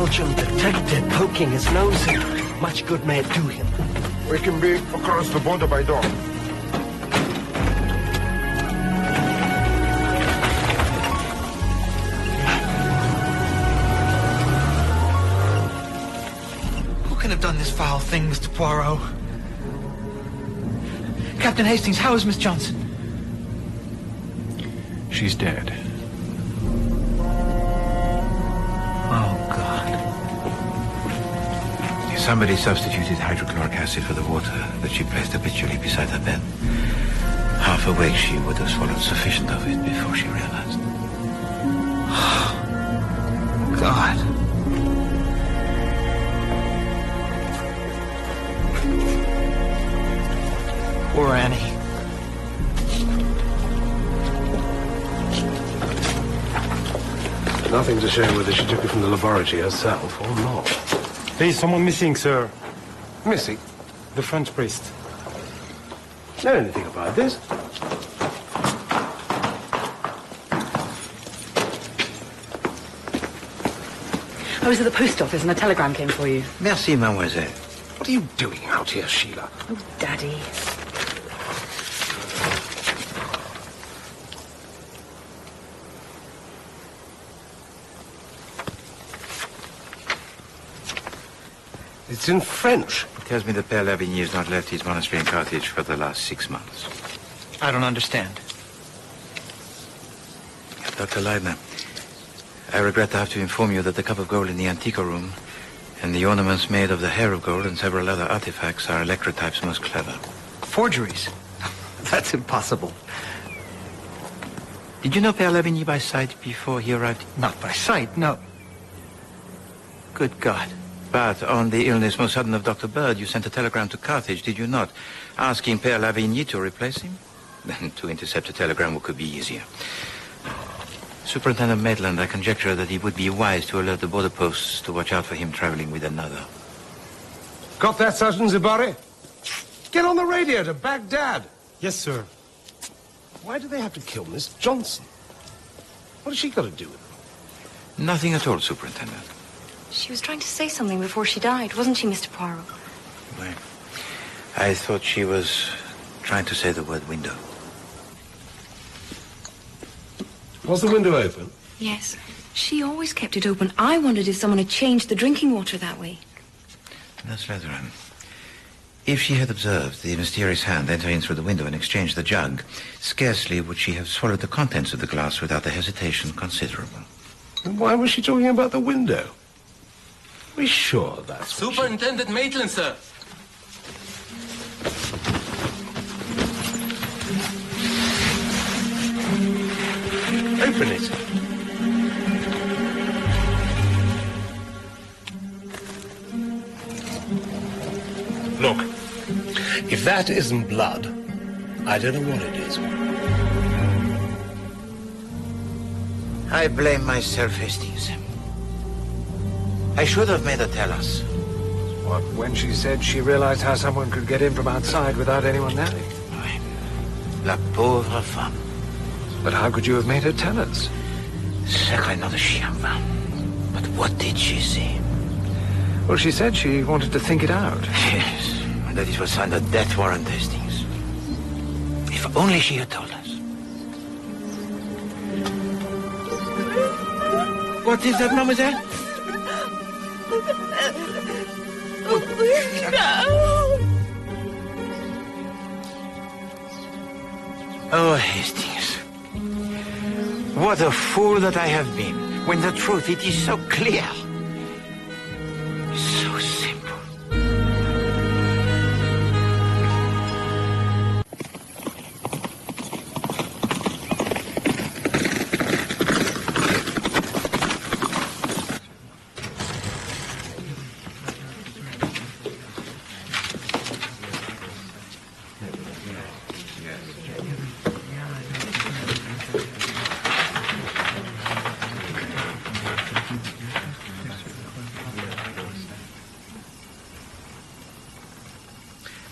Belgian detective poking his nose in. Much good may it do him. We can be across the border by dawn. Who can have done this foul thing, Mr. Poirot? Captain Hastings, how is Miss Johnson? She's dead. Oh, God. Somebody substituted hydrochloric acid for the water that she placed habitually beside her bed. Half awake, she would have swallowed sufficient of it before she realized. God. Poor Annie. Nothing to show whether she took it from the laboratory herself or not. There is someone missing, sir. Missing? The French priest. Know anything about this? I was at the post office and a telegram came for you. Merci, mademoiselle. What are you doing out here, Sheila? Oh, Daddy. It's in French. It tells me that Père Lavigny has not left his monastery in Carthage for the last 6 months. I don't understand. Dr. Leidner, I regret to have to inform you that the cup of gold in the Antico room and the ornaments made of the hair of gold and several other artifacts are Electrotype's most clever. Forgeries? That's impossible. Did you know Père Lavigny by sight before he arrived? Not by sight, no. Good God. But on the illness most sudden of Dr. Bird, you sent a telegram to Carthage, did you not? Asking Père Lavigny to replace him? Then to intercept a telegram could be easier. Superintendent Maitland, I conjecture that he would be wise to alert the border posts to watch out for him traveling with another. Got that, Sergeant Zibari? Get on the radio to Baghdad. Yes, sir. Why do they have to kill Miss Johnson? What has she got to do with it? Nothing at all, Superintendent. She was trying to say something before she died, wasn't she, Mr. Poirot? Well, I thought she was trying to say the word window. Was the window open? Yes. She always kept it open. I wondered if someone had changed the drinking water that way. Nurse Letheran, if she had observed the mysterious hand enter in through the window and exchange the jug, scarcely would she have swallowed the contents of the glass without a hesitation considerable. And why was she talking about the window? Are we sure that's Superintendent Maitland, sir. Open it. Look, if that isn't blood, I don't know what it is. I blame myself, Hastings. I should have made her tell us. What, when she said she realized how someone could get in from outside without anyone knowing? La pauvre femme. But how could you have made her tell us? Sacré nom de chien. But what did she say? Well, she said she wanted to think it out. Yes, and that it was under death warrant, Hastings. If only she had told us. What is that, mademoiselle? Oh, Hastings. What a fool that I have been, when the truth, it is so clear. So simple.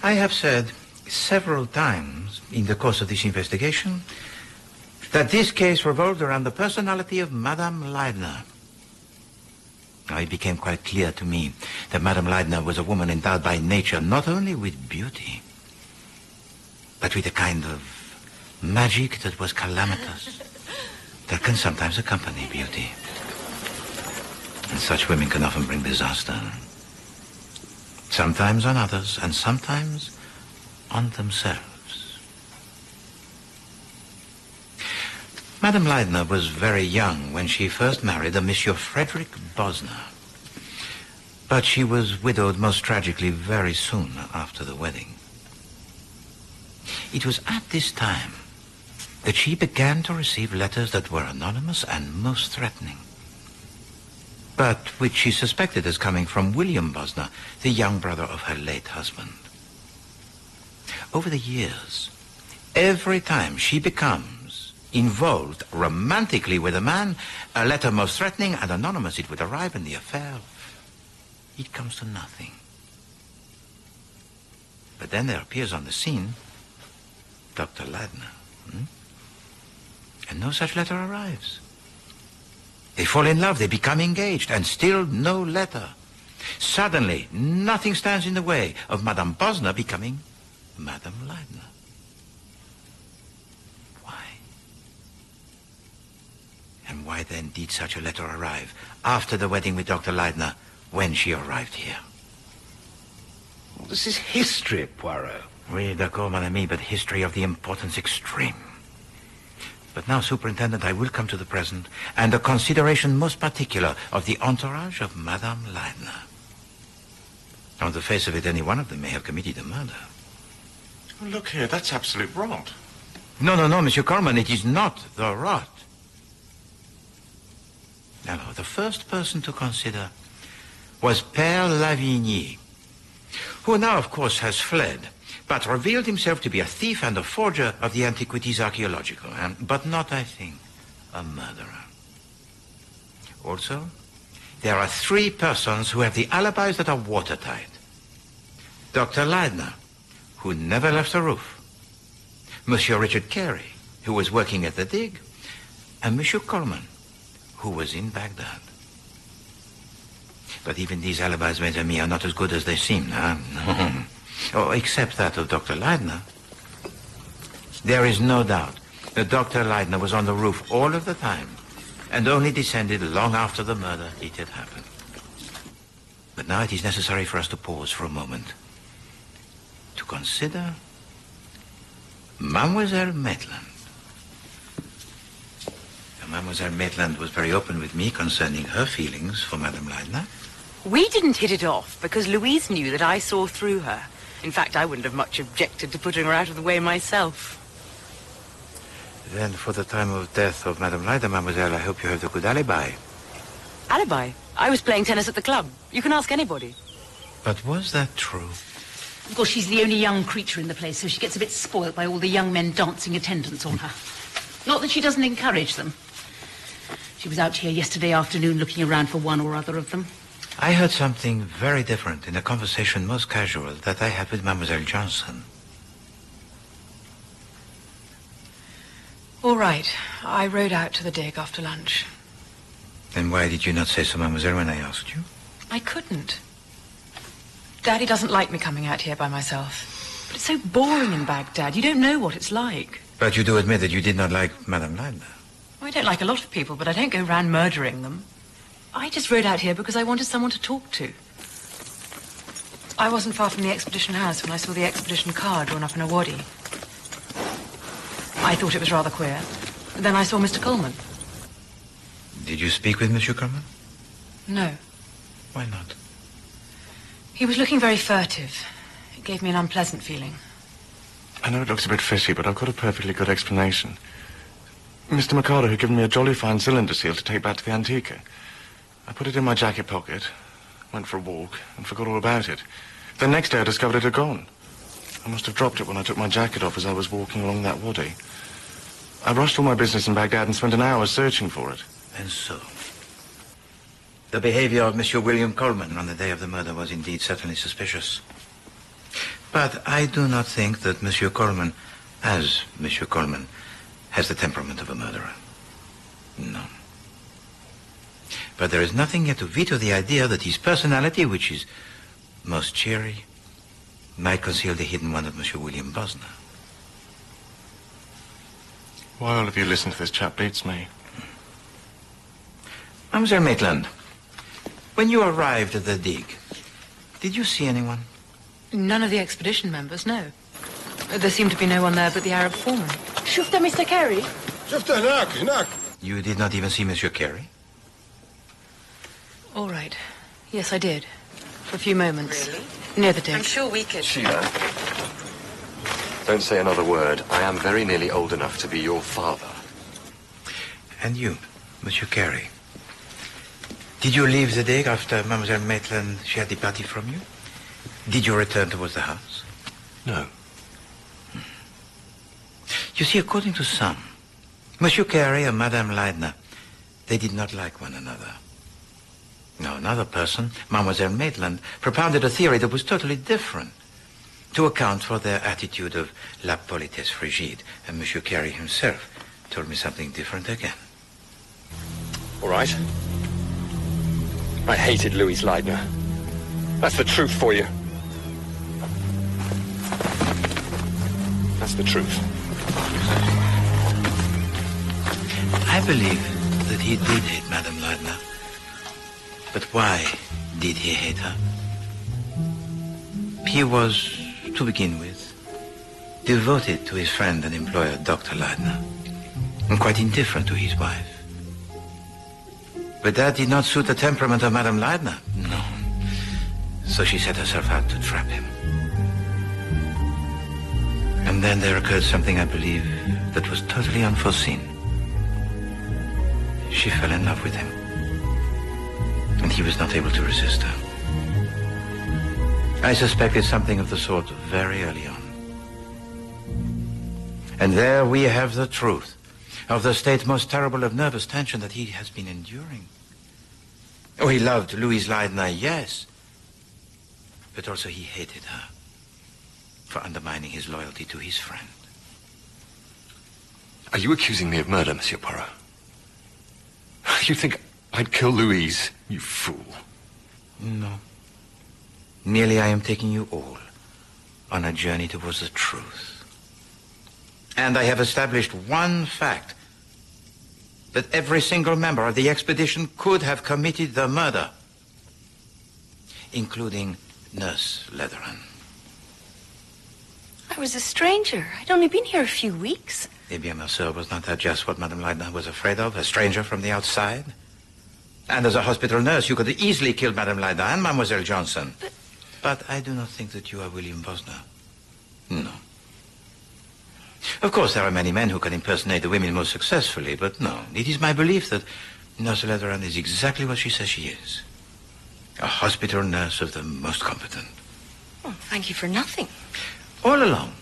I have said several times in the course of this investigation that this case revolved around the personality of Madame Leidner. Now, it became quite clear to me that Madame Leidner was a woman endowed by nature not only with beauty, but with a kind of magic that was calamitous, that can sometimes accompany beauty. And such women can often bring disaster. Sometimes on others, and sometimes on themselves. Madame Leidner was very young when she first married a Monsieur Frederick Bosner. But she was widowed most tragically very soon after the wedding. It was at this time that she began to receive letters that were anonymous and most threatening, but which she suspected as coming from William Bosner, the young brother of her late husband. Over the years, every time she becomes involved romantically with a man, a letter most threatening and anonymous, it would arrive, and the affair, it comes to nothing. But then there appears on the scene Dr. Leidner, and no such letter arrives. They fall in love, they become engaged, and still no letter. Suddenly, nothing stands in the way of Madame Bosner becoming Madame Leidner. Why? And why then did such a letter arrive after the wedding with Dr. Leidner, when she arrived here? Well, this is history, Poirot. Oui, d'accord, mon ami, but history of the importance extreme. But now, Superintendent, I will come to the present, and a consideration most particular of the entourage of Madame Leidner. On the face of it, any one of them may have committed a murder. Well, look here, that's absolute rot. No, Monsieur Coleman, it is not the rot. Now, the first person to consider was Père Lavigny, who now, of course, has fled, but revealed himself to be a thief and a forger of the antiquities archaeological, but not, I think, a murderer. Also, there are 3 persons who have the alibis that are watertight. Dr. Leidner, who never left the roof, Monsieur Richard Carey, who was working at the dig, and Monsieur Coleman, who was in Baghdad. But even these alibis, mes amis, are not as good as they seem, No. Oh, except that of Dr. Leidner. There is no doubt that Dr. Leidner was on the roof all of the time and only descended long after the murder it had happened. But now it is necessary for us to pause for a moment to consider Mademoiselle Maitland. Mademoiselle Maitland was very open with me concerning her feelings for Madame Leidner. We didn't hit it off because Louise knew that I saw through her. In fact, I wouldn't have much objected to putting her out of the way myself. Then, for the time of death of Madame Leidner, Mademoiselle, I hope you have the good alibi. Alibi? I was playing tennis at the club. You can ask anybody. But was that true? Of course, she's the only young creature in the place, so she gets a bit spoilt by all the young men dancing attendance on her. Not that she doesn't encourage them. She was out here yesterday afternoon looking around for one or other of them. I heard something very different in a conversation most casual that I had with Mademoiselle Johnson. All right. I rode out to the dig after lunch. Then why did you not say so, Mademoiselle, when I asked you? I couldn't. Daddy doesn't like me coming out here by myself. But it's so boring in Baghdad. You don't know what it's like. But you do admit that you did not like Madame Leidner. I don't like a lot of people, but I don't go round murdering them. I just rode out here because I wanted someone to talk to. I wasn't far from the expedition house when I saw the expedition car drawn up in a wadi. I thought it was rather queer. Then I saw Mr. Coleman. Did you speak with Monsieur Coleman? No. Why not? He was looking very furtive. It gave me an unpleasant feeling. I know it looks a bit fishy, but I've got a perfectly good explanation. Mr. Mikado had given me a jolly fine cylinder seal to take back to the Antica. I put it in my jacket pocket, went for a walk, and forgot all about it. The next day I discovered it had gone. I must have dropped it when I took my jacket off as I was walking along that wadi. I rushed all my business in Baghdad and spent an hour searching for it. And so, the behavior of Monsieur William Coleman on the day of the murder was indeed certainly suspicious. But I do not think that Monsieur Coleman, as Monsieur Coleman, has the temperament of a murderer. No. But there is nothing yet to veto the idea that his personality, which is most cheery, might conceal the hidden one of Monsieur William Bosner. Why all of you listen to this chap beats me. Mademoiselle Maitland, when you arrived at the dig, did you see anyone? None of the expedition members, no. There seemed to be no one there but the Arab foreman. شفت Mr. Carey? شفته هناك. You did not even see Monsieur Carey? All right. Yes, I did. For a few moments. Really? Near the dig. I'm sure we could. Sheila, don't say another word. I am very nearly old enough to be your father. And you, Monsieur Carey? Did you leave the dig after Mademoiselle Maitland, she had departed from you? Did you return towards the house? No. You see, according to some, Monsieur Carey and Madame Leidner, they did not like one another. No, another person, Mademoiselle Maitland, propounded a theory that was totally different to account for their attitude of la politesse frigide, and Monsieur Carey himself told me something different again. All right. I hated Louise Leidner. That's the truth for you. That's the truth. I believe that he did hate Madame Leidner. But why did he hate her? He was, to begin with, devoted to his friend and employer, Dr. Leidner, and quite indifferent to his wife. But that did not suit the temperament of Madame Leidner. No. So she set herself out to trap him. And then there occurred something, I believe, that was totally unforeseen. She fell in love with him. And he was not able to resist her. I suspected something of the sort very early on. And there we have the truth of the state most terrible of nervous tension that he has been enduring. Oh, he loved Louise Leidner, yes. But also he hated her for undermining his loyalty to his friend. Are you accusing me of murder, Monsieur Poirot? You think I'd kill Louise, you fool? No. Merely I am taking you all on a journey towards the truth. And I have established one fact, that every single member of the expedition could have committed the murder, including Nurse Leatheran. I was a stranger. I'd only been here a few weeks. Eh bien, ma sœur, was not that just what Madame Leidner was afraid of, a stranger from the outside? And as a hospital nurse, you could have easily killed Madame Leidner and Mademoiselle Johnson. But I do not think that you are William Bosner. No. Of course, there are many men who can impersonate the women most successfully, but no. It is my belief that Nurse Leatheran is exactly what she says she is. A hospital nurse of the most competent. Oh, thank you for nothing. All along,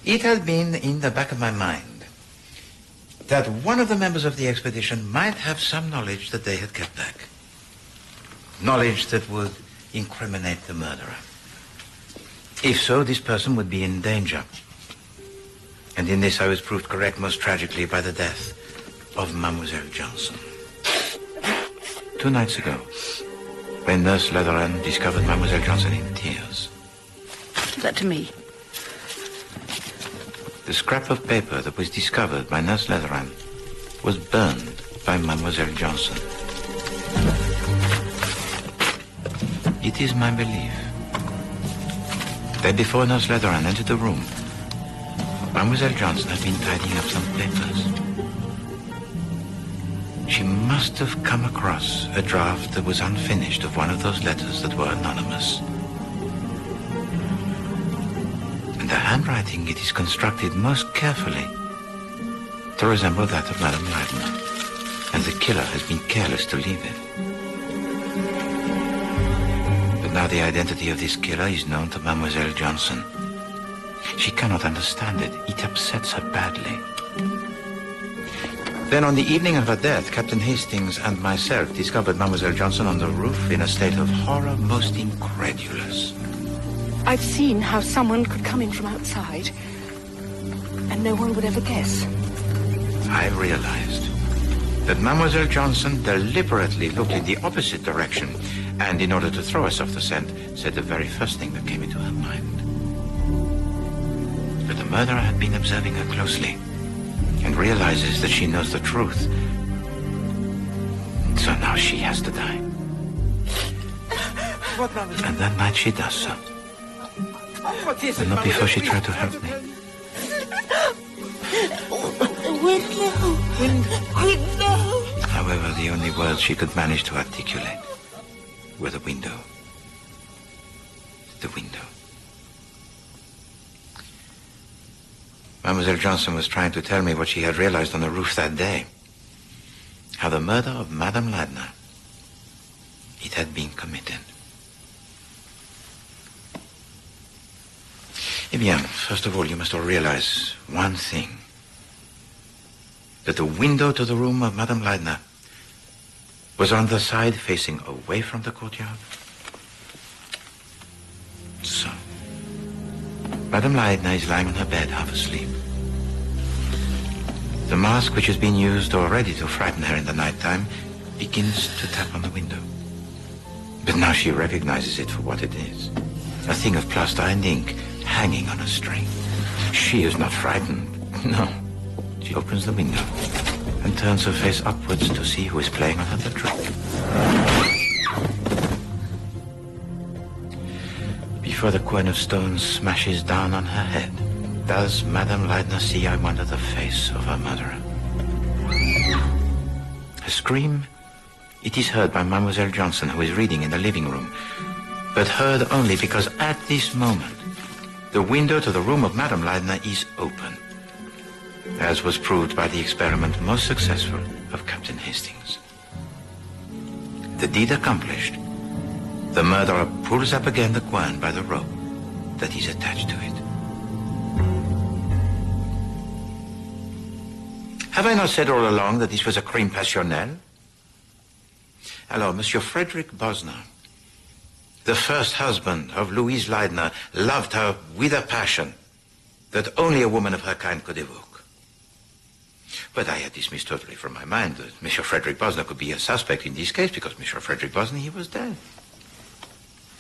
it had been in the back of my mind that one of the members of the expedition might have some knowledge that they had kept back. Knowledge that would incriminate the murderer. If so, this person would be in danger. And in this I was proved correct most tragically by the death of Mademoiselle Johnson. 2 nights ago, when Nurse Leatheran discovered Mademoiselle Johnson in tears. Give that to me. The scrap of paper that was discovered by Nurse Leatheran was burned by Mademoiselle Johnson. It is my belief that before Nurse Leatheran entered the room, Mademoiselle Johnson had been tidying up some papers. She must have come across a draft that was unfinished of one of those letters that were anonymous. And the handwriting, it is constructed most carefully to resemble that of Madame Leidner. And the killer has been careless to leave it. But now the identity of this killer is known to Mademoiselle Johnson. She cannot understand it. It upsets her badly. Then on the evening of her death, Captain Hastings and myself discovered Mademoiselle Johnson on the roof in a state of horror most incredulous. I've seen how someone could come in from outside, and no one would ever guess. I realized that Mademoiselle Johnson deliberately looked in the opposite direction and, in order to throw us off the scent, said the very first thing that came into her mind. But the murderer had been observing her closely and realizes that she knows the truth. So now she has to die. And that night she does so. But not before she tried to help me. Window. However, the only words she could manage to articulate were the window. The window. Mademoiselle Johnson was trying to tell me what she had realized on the roof that day. How the murder of Madame Ladner, it had been committed. Eh bien, first of all, you must all realize one thing. That the window to the room of Madame Ladner was on the side facing away from the courtyard. So, Madame Ladner is lying on her bed, half asleep. The mask which has been used already to frighten her in the nighttime begins to tap on the window. But now she recognizes it for what it is. A thing of plaster and ink hanging on a string. She is not frightened. No. She opens the window and turns her face upwards to see who is playing on her the trick. Before the quern of stones smashes down on her head, does Madame Ladner see, I wonder, the face of her murderer? Her scream, it is heard by Mademoiselle Johnson, who is reading in the living room, but heard only because at this moment the window to the room of Madame Ladner is open, as was proved by the experiment most successful of Captain Hastings. The deed accomplished, the murderer pulls up again the quern by the rope that is attached to it. Have I not said all along that this was a crime passionnel? Alors, Monsieur Frederick Bosner, the first husband of Louise Ladner, loved her with a passion that only a woman of her kind could evoke. But I had dismissed totally from my mind that Monsieur Frederick Bosner could be a suspect in this case because Monsieur Frederick Bosner, he was dead.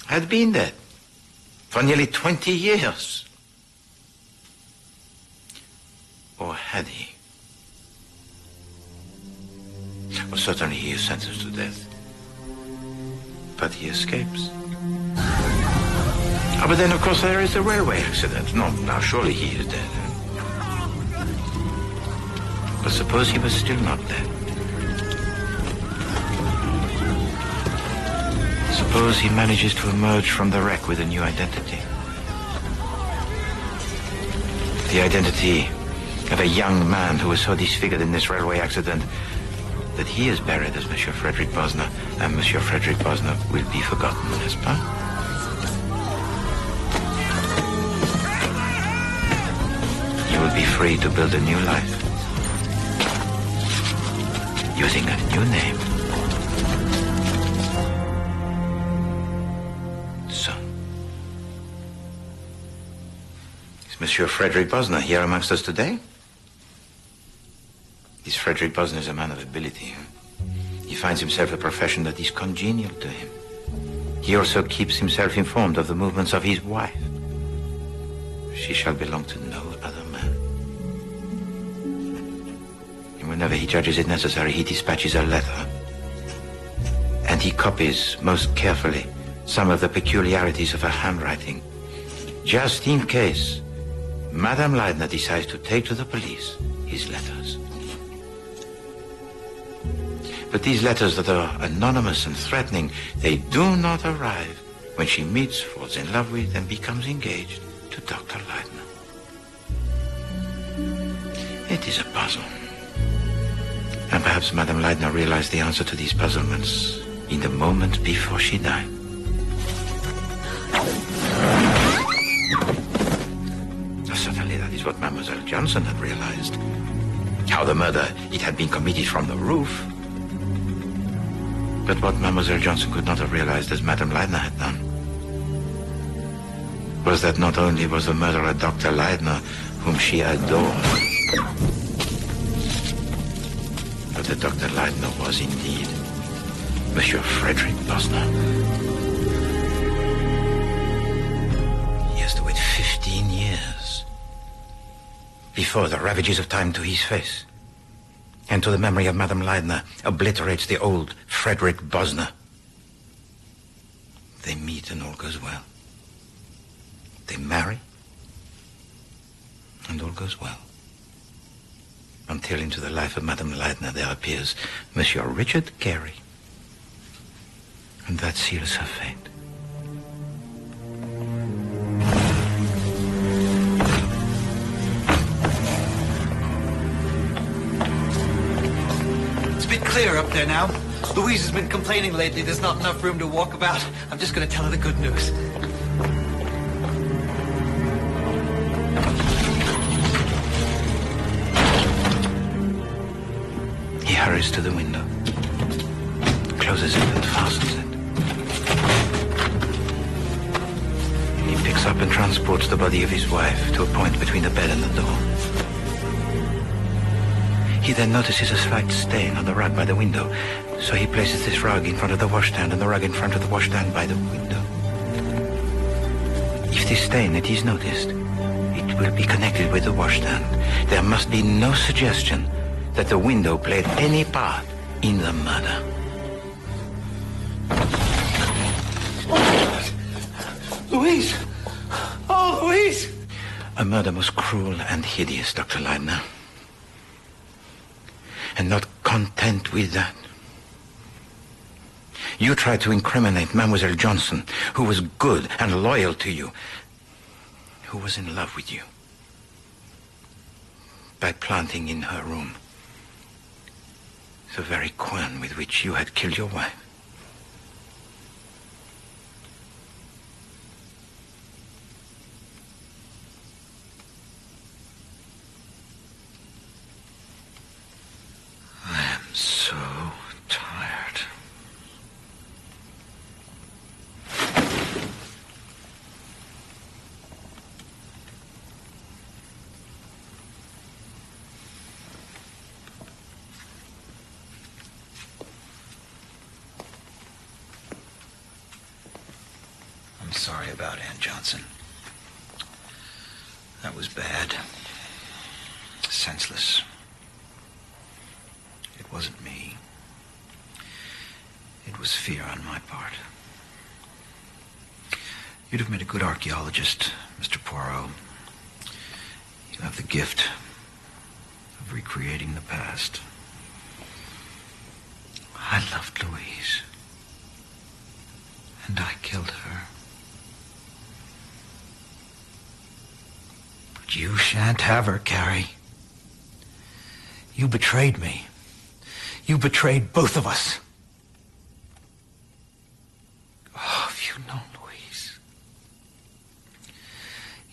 Had been dead for nearly 20 years. Or had he? Well, certainly he is sentenced to death. But he escapes. But then, of course, there is the railway accident. No, now, surely he is dead. But suppose he was still not dead. Suppose he manages to emerge from the wreck with a new identity. The identity of a young man who was so disfigured in this railway accident that he is buried as Monsieur Frederick Bosner, and Monsieur Frederick Bosner will be forgotten, n'est-ce pas? You will be free to build a new life, using a new name. So, is Monsieur Frederick Bosner here amongst us today? This Frederick Bosner is a man of ability. He finds himself a profession that is congenial to him. He also keeps himself informed of the movements of his wife. She shall belong to no other man. And whenever he judges it necessary, he dispatches a letter. And he copies most carefully some of the peculiarities of her handwriting, just in case Madame Ladner decides to take to the police his letters. But these letters that are anonymous and threatening, they do not arrive when she meets, falls in love with, and becomes engaged to Dr. Ladner. It is a puzzle. And perhaps Madame Ladner realized the answer to these puzzlements in the moment before she died. Certainly that is what Mademoiselle Johnson had realized. How the murder, it had been committed from the roof. But what Mademoiselle Johnson could not have realized, as Madame Ladner had done, was that not only was the murderer Dr. Ladner, whom she adored, but that Dr. Leidner was indeed Monsieur Frederick Bosner. He has to wait 15 years before the ravages of time to his face and to the memory of Madame Leidner obliterates the old Frederick Bosner. They meet and all goes well. They marry and all goes well. Until into the life of Madame Leidner there appears Monsieur Richard Carey. And that seals her fate. It's a bit clearer up there now. Louise has been complaining lately there's not enough room to walk about. I'm just going to tell her the good news. He hurries to the window, closes it and fastens it. He picks up and transports the body of his wife to a point between the bed and the door. He then notices a slight stain on the rug by the window, so he places this rug in front of the washstand and the rug in front of the washstand by the window. If this stain it is noticed, it will be connected with the washstand. There must be no suggestion that the window played any part in the murder. Louise! Oh, Louise! A murder most cruel and hideous, Dr. Leidner. And not content with that, you tried to incriminate Mademoiselle Johnson, who was good and loyal to you, who was in love with you, by planting in her room the very quern with which you had killed your wife. I am so tired. I'm sorry about Aunt Johnson. That was bad. Senseless. It wasn't me. It was fear on my part. You'd have made a good archaeologist, Mr. Poirot. You have the gift of recreating the past. I loved Louise. And I killed her. But you shan't have her, Carrie. You betrayed me. You betrayed both of us. Oh, if you'd known Louise,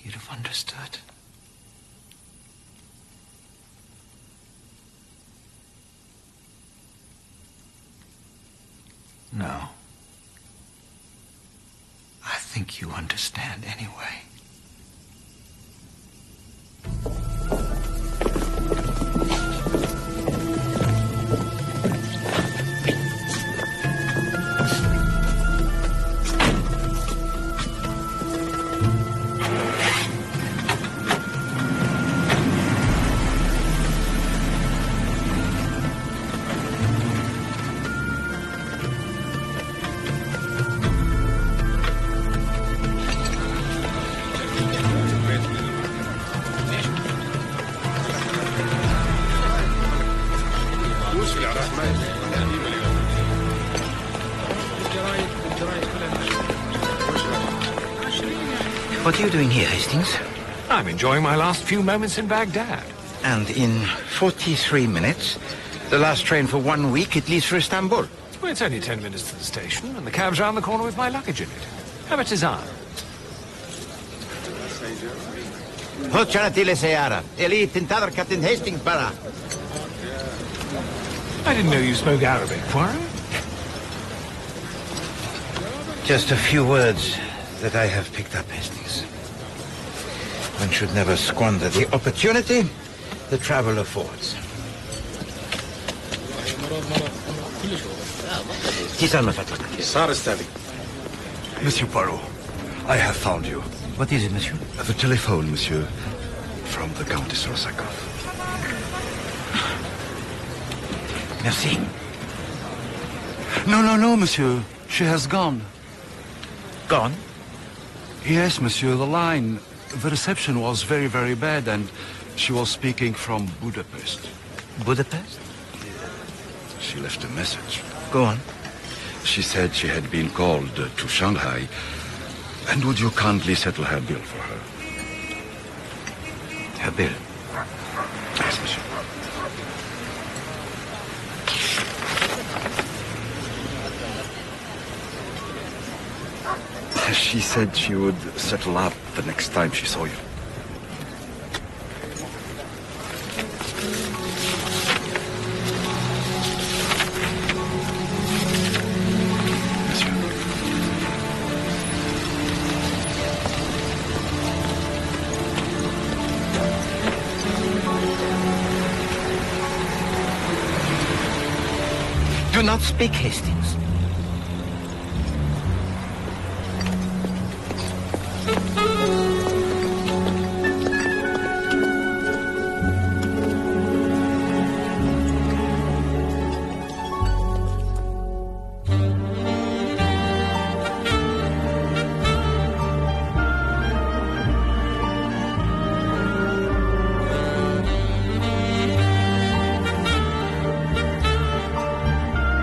you'd have understood. No. I think you understand anyway. What are you doing here, Hastings? I'm enjoying my last few moments in Baghdad. And in 43 minutes, the last train for 1 week, it leaves for Istanbul. Well, it's only 10 minutes to the station, and the cab's round the corner with my luggage in it. How much desire? Captain Hastings para. I didn't know you spoke Arabic, Poirot. Just a few words that I have picked up, Hastings. One should never squander the opportunity that travel affords. Monsieur Poirot, I have found you. What is it, monsieur? The telephone, monsieur, from the Countess Rosakov. Merci. No, monsieur. She has gone. Gone? Yes, monsieur, the line. The reception was very, very bad, and she was speaking from Budapest. Budapest? She left a message. Go on. She said she had been called to Shanghai, and would you kindly settle her bill for her? Her bill? Yes, monsieur. She said she would settle up the next time she saw you. Do not speak, Hastings.